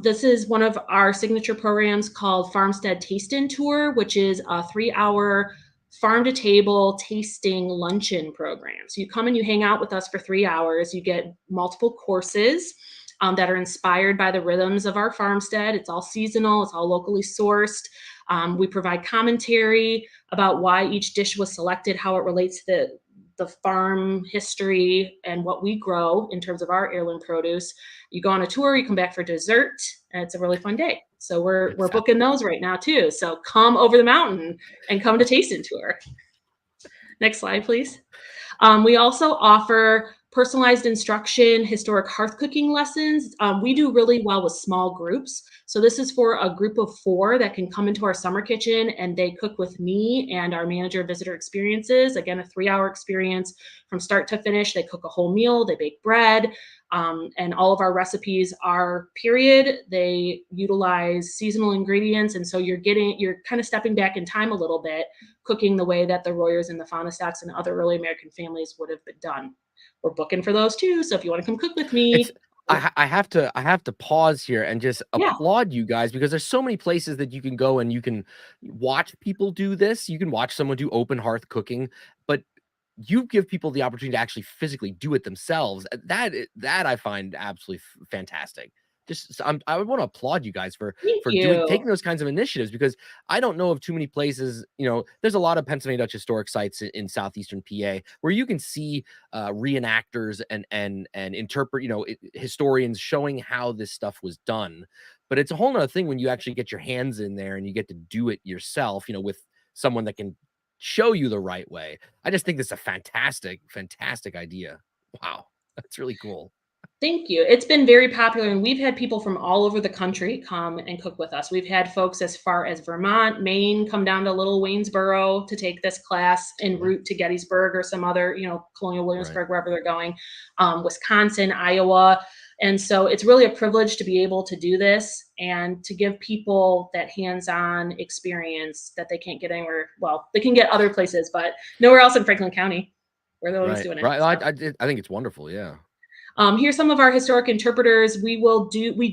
This is one of our signature programs called Farmstead Taste-In Tour, which is a 3-hour farm-to-table tasting luncheon program. So you come and you hang out with us for 3 hours. You get multiple courses that are inspired by the rhythms of our farmstead. It's all seasonal. It's all locally sourced. We provide commentary about why each dish was selected, how it relates to the farm history and what we grow in terms of our heirloom produce. You go on a tour, you come back for dessert, and it's a really fun day. So we're booking those right now too. So come over the mountain and come to Taste-In Tour. Next slide, please. We also offer personalized instruction, historic hearth cooking lessons. We do really well with small groups. So this is for a group of 4 that can come into our summer kitchen and they cook with me and our manager of visitor experiences. Again, a 3-hour experience from start to finish. They cook a whole meal, they bake bread, and all of our recipes are period. They utilize seasonal ingredients. And so you're kind of stepping back in time a little bit, cooking the way that the Royers and the Faasnachts and other early American families would have been done. We're booking for those too. So if you want to come cook with me, I have to pause here and just Yeah. applaud you guys because there's so many places that you can go and you can watch people do this. You can watch someone do open hearth cooking, but you give people the opportunity to actually physically do it themselves. That I find absolutely fantastic. I would want to applaud you guys Thank for taking you. those kinds of initiatives because I don't know of too many places. There's a lot of Pennsylvania Dutch historic sites in southeastern PA where you can see reenactors and interpret, historians showing how this stuff was done. But it's a whole nother thing when you actually get your hands in there and you get to do it yourself, with someone that can show you the right way. I just think this is a fantastic, fantastic idea. Wow, that's really cool. Thank you. It's been very popular, and we've had people from all over the country come and cook with us. We've had folks as far as Vermont, Maine, come down to little Waynesboro to take this class en Yeah, route to Gettysburg or some other, Colonial right. Williamsburg, wherever they're going, Wisconsin, Iowa. And so it's really a privilege to be able to do this and to give people that hands-on experience that they can't get anywhere. Well, they can get other places, but nowhere else in Franklin County. We're the ones Right, doing it. right. So. I think it's wonderful. Yeah. Here's some of our historic interpreters. We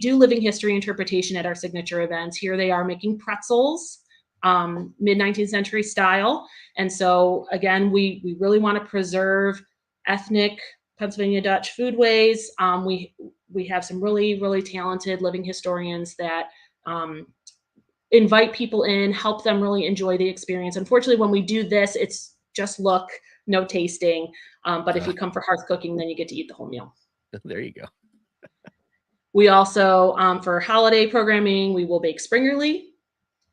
do living history interpretation at our signature events. Here they are making pretzels, mid 19th century style. And so again, we really want to preserve ethnic Pennsylvania Dutch foodways. We have some really talented living historians that um, invite people in, help them really enjoy the experience. Unfortunately, when we do this, it's just look, no tasting. But if Uh, you come for hearth cooking, then you get to eat the whole meal. there you go. We also, for holiday programming, we will bake Springerly.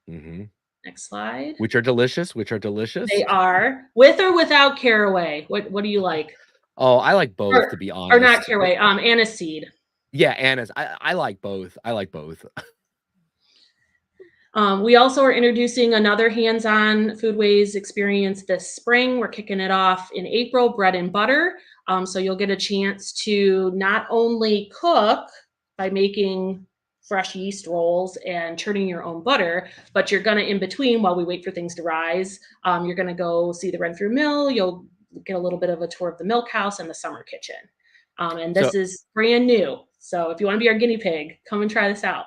Hmm. Next slide. Which are delicious. Which are delicious. They are with or without caraway. What do you like? Oh, I like both, Or to be or not honest. caraway, anise seed. Yeah, Anna's. I like both. I like both. We also are introducing another hands-on foodways experience this spring. We're kicking it off in April, bread and butter. So you'll get a chance to not only cook by making fresh yeast rolls and churning your own butter, but you're gonna, in between, while we wait for things to rise, you're gonna go see the Renfrew Mill. You'll get a little bit of a tour of the milk house and the summer kitchen. And So, this is brand new. So if you want to be our guinea pig, come and try this out.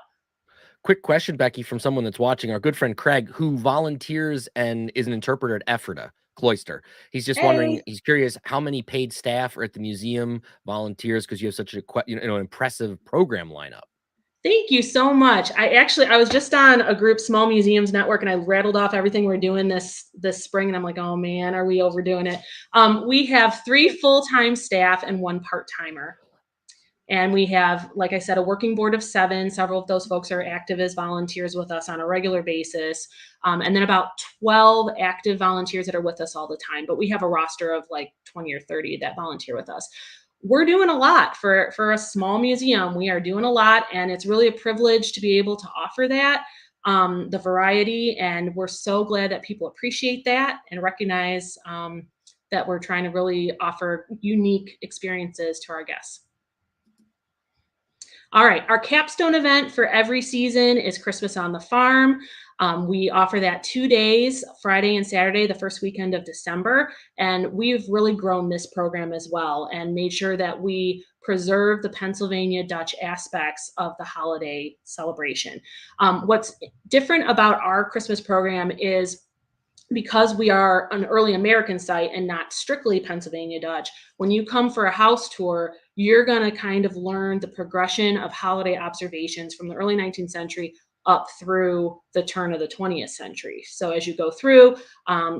quick question, Becky, from someone that's watching. Our good friend Craig, who volunteers and is an interpreter at Ephrata Cloister. He's just wondering. Hey. He's curious how many paid staff are at the museum, volunteers, because you have such a impressive program lineup. Thank you so much. I was just on a group, Small Museums Network, and I rattled off everything we're doing this spring, and I'm like, oh man, are we overdoing it? We have 3 full-time staff and 1 part-timer. And we have, like I said, a working board of 7. Several of those folks are active as volunteers with us on a regular basis. And then about 12 active volunteers that are with us all the time. But we have a roster of like 20 or 30 that volunteer with us. We're doing a lot for a small museum. We are doing a lot, and it's really a privilege to be able to offer that, the variety. And we're so glad that people appreciate that and recognize that we're trying to really offer unique experiences to our guests. All right, our capstone event for every season is Christmas on the Farm. We offer that 2 days, Friday and Saturday, the first weekend of December. And we've really grown this program as well and made sure that we preserve the Pennsylvania Dutch aspects of the holiday celebration. What's different about our Christmas program is because we are an early American site and not strictly Pennsylvania Dutch, when you come for a house tour, you're going to kind of learn the progression of holiday observations from the early 19th century up through the turn of the 20th century. So as you go through,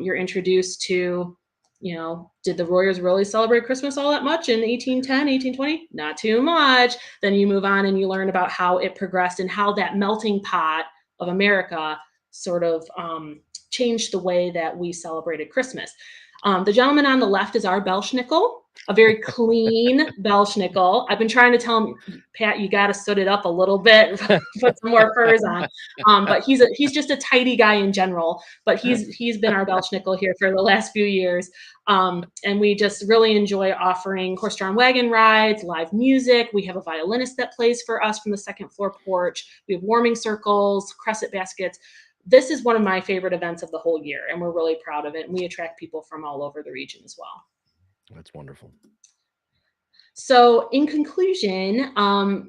you're introduced to, did the Royers really celebrate Christmas all that much in 1810, 1820? Not too much. Then you move on and you learn about how it progressed and how that melting pot of America sort of changed the way that we celebrated Christmas. The gentleman on the left is our Belschnickel, a very clean Belschnickel. I've been trying to tell him, Pat, you got to soot it up a little bit, put some more furs on. But he's just a tidy guy in general. But he's been our Belschnickel here for the last few years. And we just really enjoy offering horse-drawn wagon rides, live music. We have a violinist that plays for us from the second floor porch. We have warming circles, crescent baskets. This is one of my favorite events of the whole year, and we're really proud of it. And we attract people from all over the region as well. That's wonderful. So, in conclusion,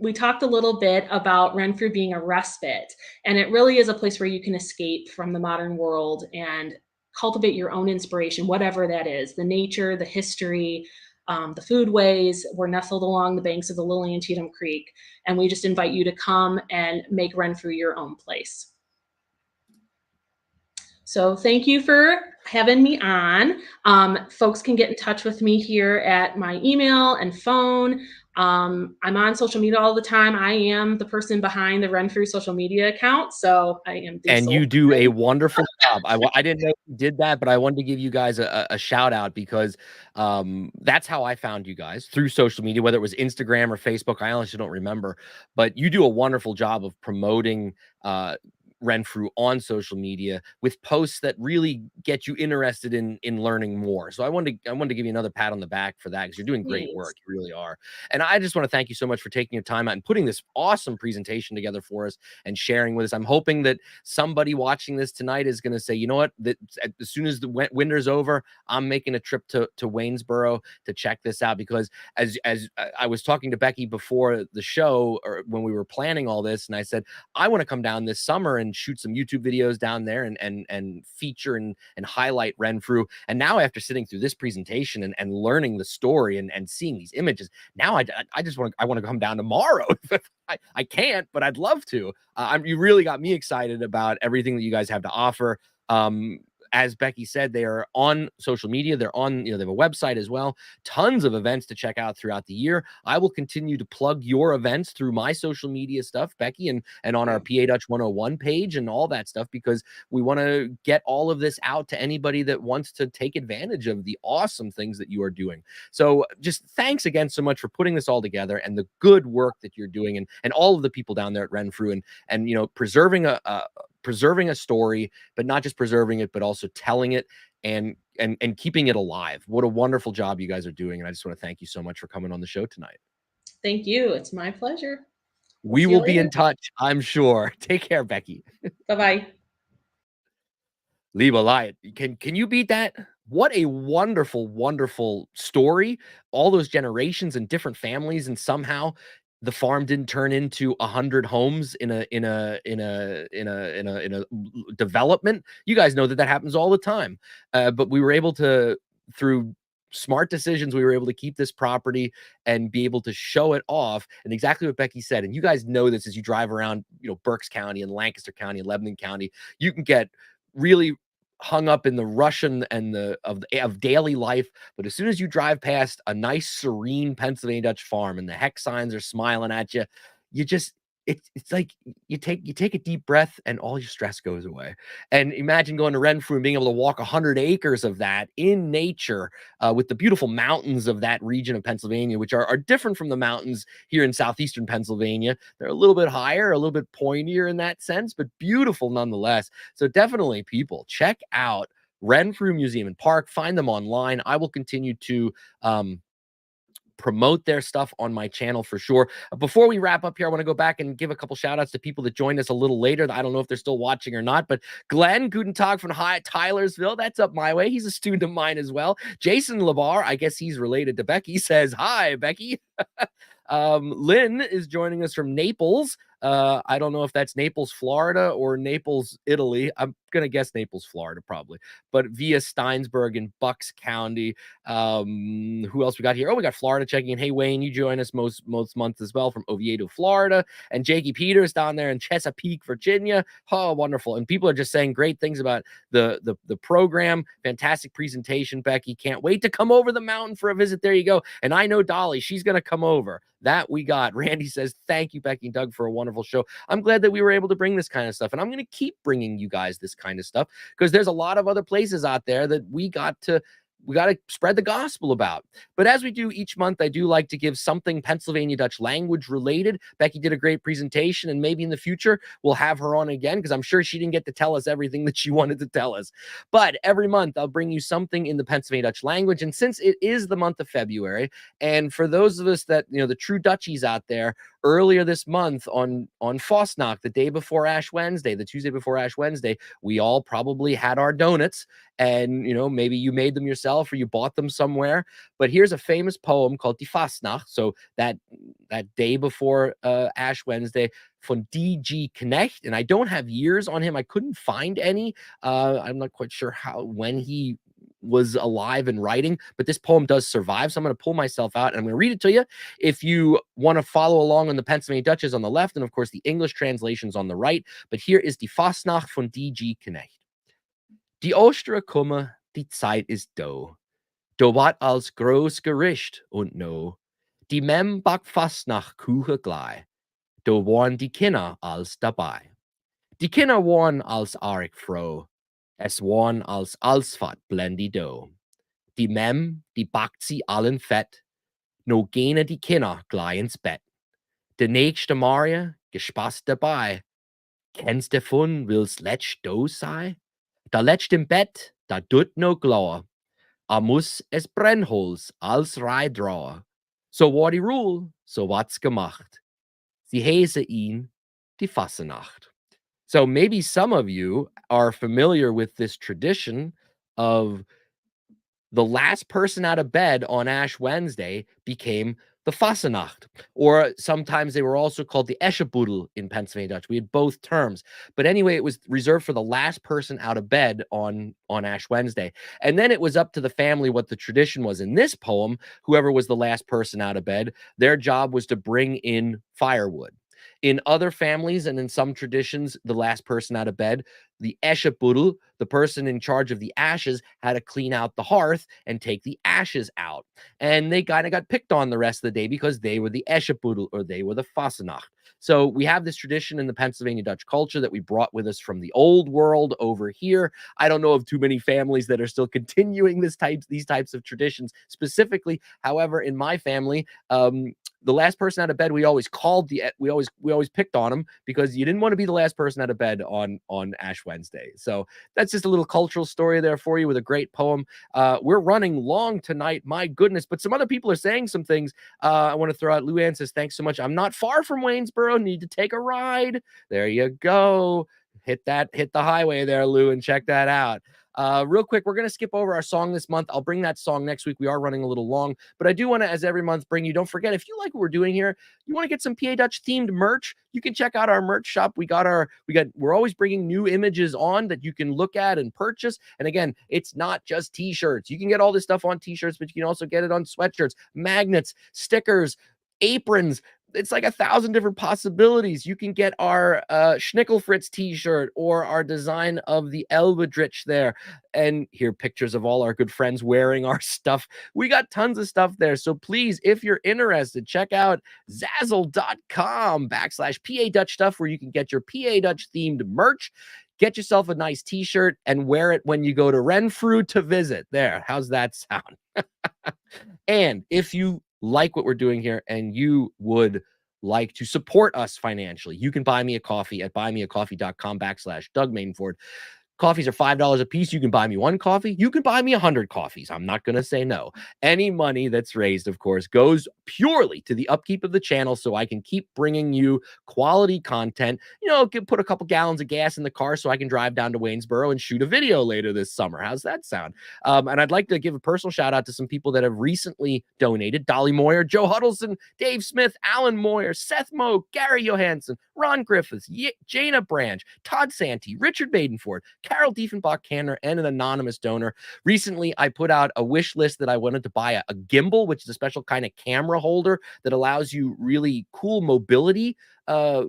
we talked a little bit about Renfrew being a respite, and it really is a place where you can escape from the modern world and cultivate your own inspiration, whatever that is, the nature, the history, the foodways. We're nestled along the banks of the Lily and Cheatham Creek, and we just invite you to come and make Renfrew your own place. So thank you for having me on. Folks can get in touch with me here at my email and phone. I'm on social media all the time. I am the person behind the Renfrew social media account, so I am the And sole you do a person. wonderful job. I didn't know you did that, but I wanted to give you guys a shout out because that's how I found you guys, through social media, whether it was Instagram or Facebook. I honestly don't remember, but you do a wonderful job of promoting Renfrew on social media with posts that really get you interested in learning more. So I wanted to give you another pat on the back for that, because you're doing great Thanks. work. You really are. And I just want to thank you so much for taking your time out and putting this awesome presentation together for us and sharing with us. I'm hoping that somebody watching this tonight is going to say, you know what, that as soon as the winter's over, I'm making a trip to Waynesboro to check this out. Because as I was talking to Becky before the show, or when we were planning all this, and I said, I want to come down this summer and shoot some YouTube videos down there and feature and highlight Renfrew. And now, after sitting through this presentation and learning the story and seeing these images, now I just want to come down tomorrow. I can't, but I'd love to. You really got me excited about everything that you guys have to offer. As Becky said, they are on social media. They're on, they have a website as well. Tons of events to check out throughout the year. I will continue to plug your events through my social media stuff, Becky, and on our PA Dutch 101 page and all that stuff, because we want to get all of this out to anybody that wants to take advantage of the awesome things that you are doing. So just thanks again so much for putting this all together and the good work that you're doing, and all of the people down there at Renfrew, and preserving a story, but not just preserving it, but also telling it and keeping it alive. What a wonderful job you guys are doing. And I just want to thank you so much for coming on the show tonight. Thank you. It's my pleasure. We'll We see you will be later. in touch, I'm sure. Take care, Becky. Bye-bye. Leave a light. Can you beat that? What a wonderful, wonderful story. All those generations and different families, and somehow the farm didn't turn into 100 homes in a development. You guys know that happens all the time. But we were able to, through smart decisions, we were able to keep this property and be able to show it off. And exactly what Becky said, and you guys know this as you drive around, Berks County and Lancaster County and Lebanon County, you can get really hung up in the Russian and of daily life. But as soon as you drive past a nice, serene Pennsylvania Dutch farm and the hex signs are smiling at you, you just it's like you take a deep breath and all your stress goes away. And imagine going to Renfrew and being able to walk 100 acres of that in nature, with the beautiful mountains of that region of Pennsylvania, which are different from the mountains here in southeastern Pennsylvania. They're a little bit higher, a little bit pointier in that sense, but beautiful nonetheless. So definitely, people, check out Renfrew Museum and Park. Find them online. I will continue to promote their stuff on my channel for sure. Before we wrap up here, I want to go back and give a couple shout outs to people that joined us a little later. I don't know if they're still watching or not, but Glenn, guten Tag from Tylersville. That's up my way. He's a student of mine as well. Jason LaBarre, I guess he's related to Becky, says, hi, Becky. Lynn is joining us from Naples. I don't know if that's Naples, Florida or Naples, Italy. I'm going to guess Naples, Florida, probably, but via Steinsburg in Bucks County. Who else we got here? Oh, we got Florida checking in. Hey, Wayne, you join us most months as well from Oviedo, Florida, and Jakey Peters down there in Chesapeake, Virginia. Oh, wonderful. And people are just saying great things about the program. Fantastic presentation, Becky. Can't wait to come over the mountain for a visit. There you go. And I know Dolly, she's going to come over. That we got. Randy says, thank you, Becky and Doug, for a wonderful show. I'm glad that we were able to bring this kind of stuff. And I'm going to keep bringing you guys this kind of stuff, because there's a lot of other places out there that we got to spread the gospel about. But as we do each month, I do like to give something Pennsylvania Dutch language related. Becky did a great presentation, and maybe in the future we'll have her on again, because I'm sure she didn't get to tell us everything that she wanted to tell us. But every month I'll bring you something in the Pennsylvania Dutch language. And since it is the month of February, and for those of us that, the true Dutchies out there, earlier this month on Faasnacht, the day before Ash Wednesday, the Tuesday before Ash Wednesday, we all probably had our donuts, and maybe you made them yourself or you bought them somewhere. But here's a famous poem called Die Faasnacht, so that day before Ash Wednesday, von D.G. Knecht, and I don't have years on him. I couldn't find any. I'm not quite sure when he was alive and writing, but this poem does survive. So I'm going to pull myself out and I'm going to read it to you. If you want to follow along on the Pennsylvania Dutch is on the left, and of course the English translation's on the right. But here is Die Faasnacht von D.G. Knecht. Die Ostere komme, die Zeit ist do. Do wat als groß Gericht und no. Die Mem backt Faasnacht Kuchen glei. Do waren die Kinder als dabei. Die Kinder waren als arg froh. Es waren als alsfat blendido. Die Mem, die backt sie allen fett. No gene die Kinder glei ins Bett. De nächste Marie, gespaßt dabei. Kennst davon, will's letzt do sei? Da letzt im Bett, da tut no glower. A muss es Brennholz als Rei drawer. So war die Rule, so wat's gemacht. Sie heise ihn die Faasnacht. So maybe some of you are familiar with this tradition of the last person out of bed on Ash Wednesday became the Faasnacht, or sometimes they were also called the Eschebudel in Pennsylvania Dutch. We had both terms, but anyway, it was reserved for the last person out of bed on Ash Wednesday. And then it was up to the family what the tradition was. In this poem, whoever was the last person out of bed, their job was to bring in firewood. In other families and in some traditions, the last person out of bed, the Eschebudel, the person in charge of the ashes, had to clean out the hearth and take the ashes out. And they kind of got picked on the rest of the day because they were the Eschebudel, or they were the Faasnacht. So we have this tradition in the Pennsylvania Dutch culture that we brought with us from the old world over here. I don't know of too many families that are still continuing these types of traditions specifically. However, in my family, the last person out of bed, we always picked on them because you didn't want to be the last person out of bed on Ash Wednesday. So that's just a little cultural story there for you with a great poem. We're running long tonight, my goodness, but some other people are saying some things. I want to throw out. Luann says, thanks so much. I'm not far from Waynesboro. Need to take a ride. There you go. Hit the highway there, Lou, and check that out. Real quick, we're going to skip over our song this month. I'll bring that song next week. We are running a little long, but I do want to, as every month, bring you, don't forget, if you like what we're doing here, you want to get some PA Dutch themed merch, you can check out our merch shop. We're always bringing new images on that you can look at and purchase. And again, it's not just t-shirts. You can get all this stuff on t-shirts, but you can also get it on sweatshirts, magnets, stickers, aprons. It's like 1,000 different possibilities. You can get our Schnickelfritz t-shirt or our design of the Elvedrich there, and here pictures of all our good friends wearing our stuff. We got tons of stuff there. So please, if you're interested, check out Zazzle.com/PA Dutch stuff, where you can get your PA Dutch themed merch. Get yourself a nice t-shirt and wear it when you go to Renfrew to visit. There, how's that sound? And if you like what we're doing here and you would like to support us financially, you can buy me a coffee at buymeacoffee.com/Doug Mainford. Coffees are $5 a piece. You can buy me one coffee. You can buy me 100 coffees. I'm not going to say no. Any money that's raised, of course, goes purely to the upkeep of the channel so I can keep bringing you quality content. Put a couple gallons of gas in the car so I can drive down to Waynesboro and shoot a video later this summer. How's that sound? And I'd like to give a personal shout out to some people that have recently donated. Dolly Moyer, Joe Huddleston, Dave Smith, Alan Moyer, Seth Moe, Gary Johansson, Ron Griffiths, Jana Branch, Todd Santee, Richard Maidenford, Carol Diefenbach-Canner, and an anonymous donor. Recently, I put out a wish list that I wanted to buy a gimbal, which is a special kind of camera holder that allows you really cool mobility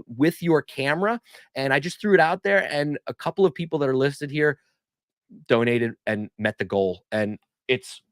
with your camera. And I just threw it out there, and a couple of people that are listed here donated and met the goal. And it's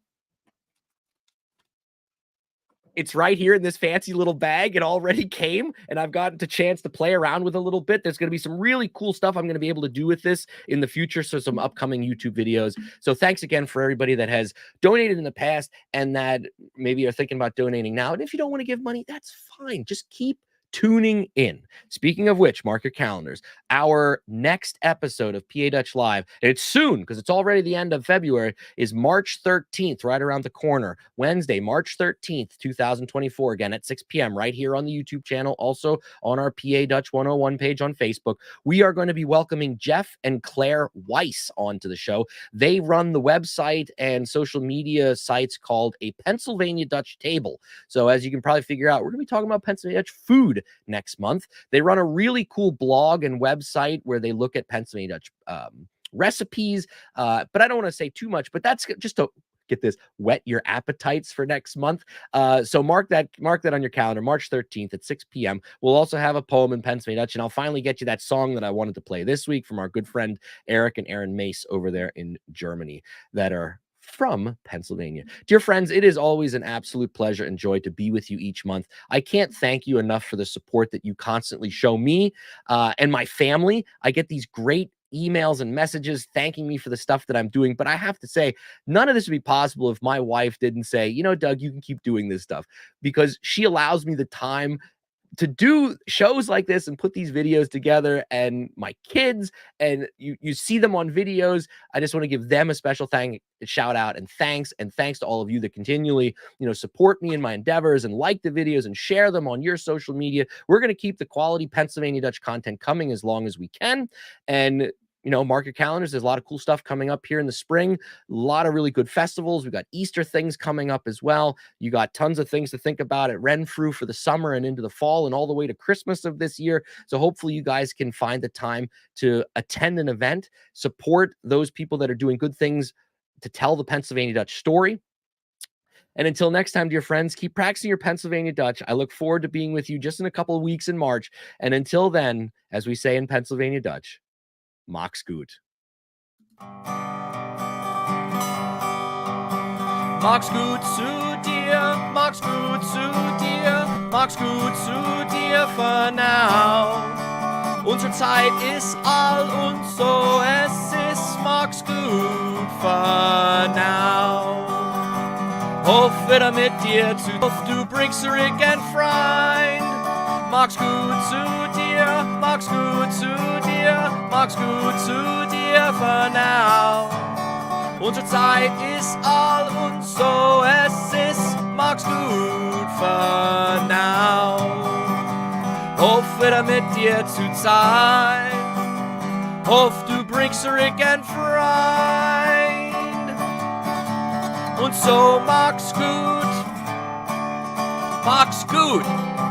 right here in this fancy little bag. It already came, and I've gotten a chance to play around with a little bit. There's going to be some really cool stuff I'm going to be able to do with this in the future. So some upcoming YouTube videos. So thanks again for everybody that has donated in the past and that maybe are thinking about donating now. And if you don't want to give money, that's fine. Just keep tuning in. Speaking of which, mark your calendars. Our next episode of PA Dutch Live, and it's soon because it's already the end of February, is March 13th, right around the corner. Wednesday, March 13th, 2024, again at 6 p.m. right here on the YouTube channel, also on our PA Dutch 101 page on Facebook. We are going to be welcoming Jeff and Claire Weiss onto the show. They run the website and social media sites called A Pennsylvania Dutch Table. So as you can probably figure out, we're going to be talking about Pennsylvania Dutch food next month. They run a really cool blog and website where they look at Pennsylvania Dutch recipes. But I don't want to say too much, but that's just to get this, whet your appetites for next month. So mark that on your calendar, March 13th at 6 p.m. We'll also have a poem in Pennsylvania Dutch, and I'll finally get you that song that I wanted to play this week from our good friend Eric and Aaron Mace over there in Germany that are from Pennsylvania. Dear friends, it is always an absolute pleasure and joy to be with you each month. I can't thank you enough for the support that you constantly show me and my family. I get these great emails and messages thanking me for the stuff that I'm doing, but I have to say, none of this would be possible if my wife didn't say, you know, Doug, you can keep doing this stuff, because she allows me the time to do shows like this and put these videos together, and my kids, and you see them on videos. I just want to give them a special shout out and thanks to all of you that continually, support me in my endeavors and like the videos and share them on your social media. We're going to keep the quality Pennsylvania Dutch content coming as long as we can. And mark your calendars. There's a lot of cool stuff coming up here in the spring. A lot of really good festivals. We got Easter things coming up as well. You got tons of things to think about at Renfrew for the summer and into the fall and all the way to Christmas of this year. So hopefully you guys can find the time to attend an event, support those people that are doing good things to tell the Pennsylvania Dutch story. And until next time, dear friends, keep practicing your Pennsylvania Dutch. I look forward to being with you just in a couple of weeks in March. And until then, as we say in Pennsylvania Dutch, Mach's gut. Mach's gut zu dir, mach's gut zu dir, mach's gut zu dir für now. Unsere Zeit ist all und so es ist, mach's gut für now. Hoff wieder mit dir zu, du bringst zurück ein Freund. Mach's gut zu dir, mach's gut zu dir, mach's gut zu dir für now. Unsere Zeit ist all und so es ist, mach's gut für now. Hoff wieder mit dir zu sein, hoff du bringst zurück ein Freund. Und so mach's gut,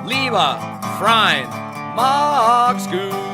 lieber Freund, mach's gut.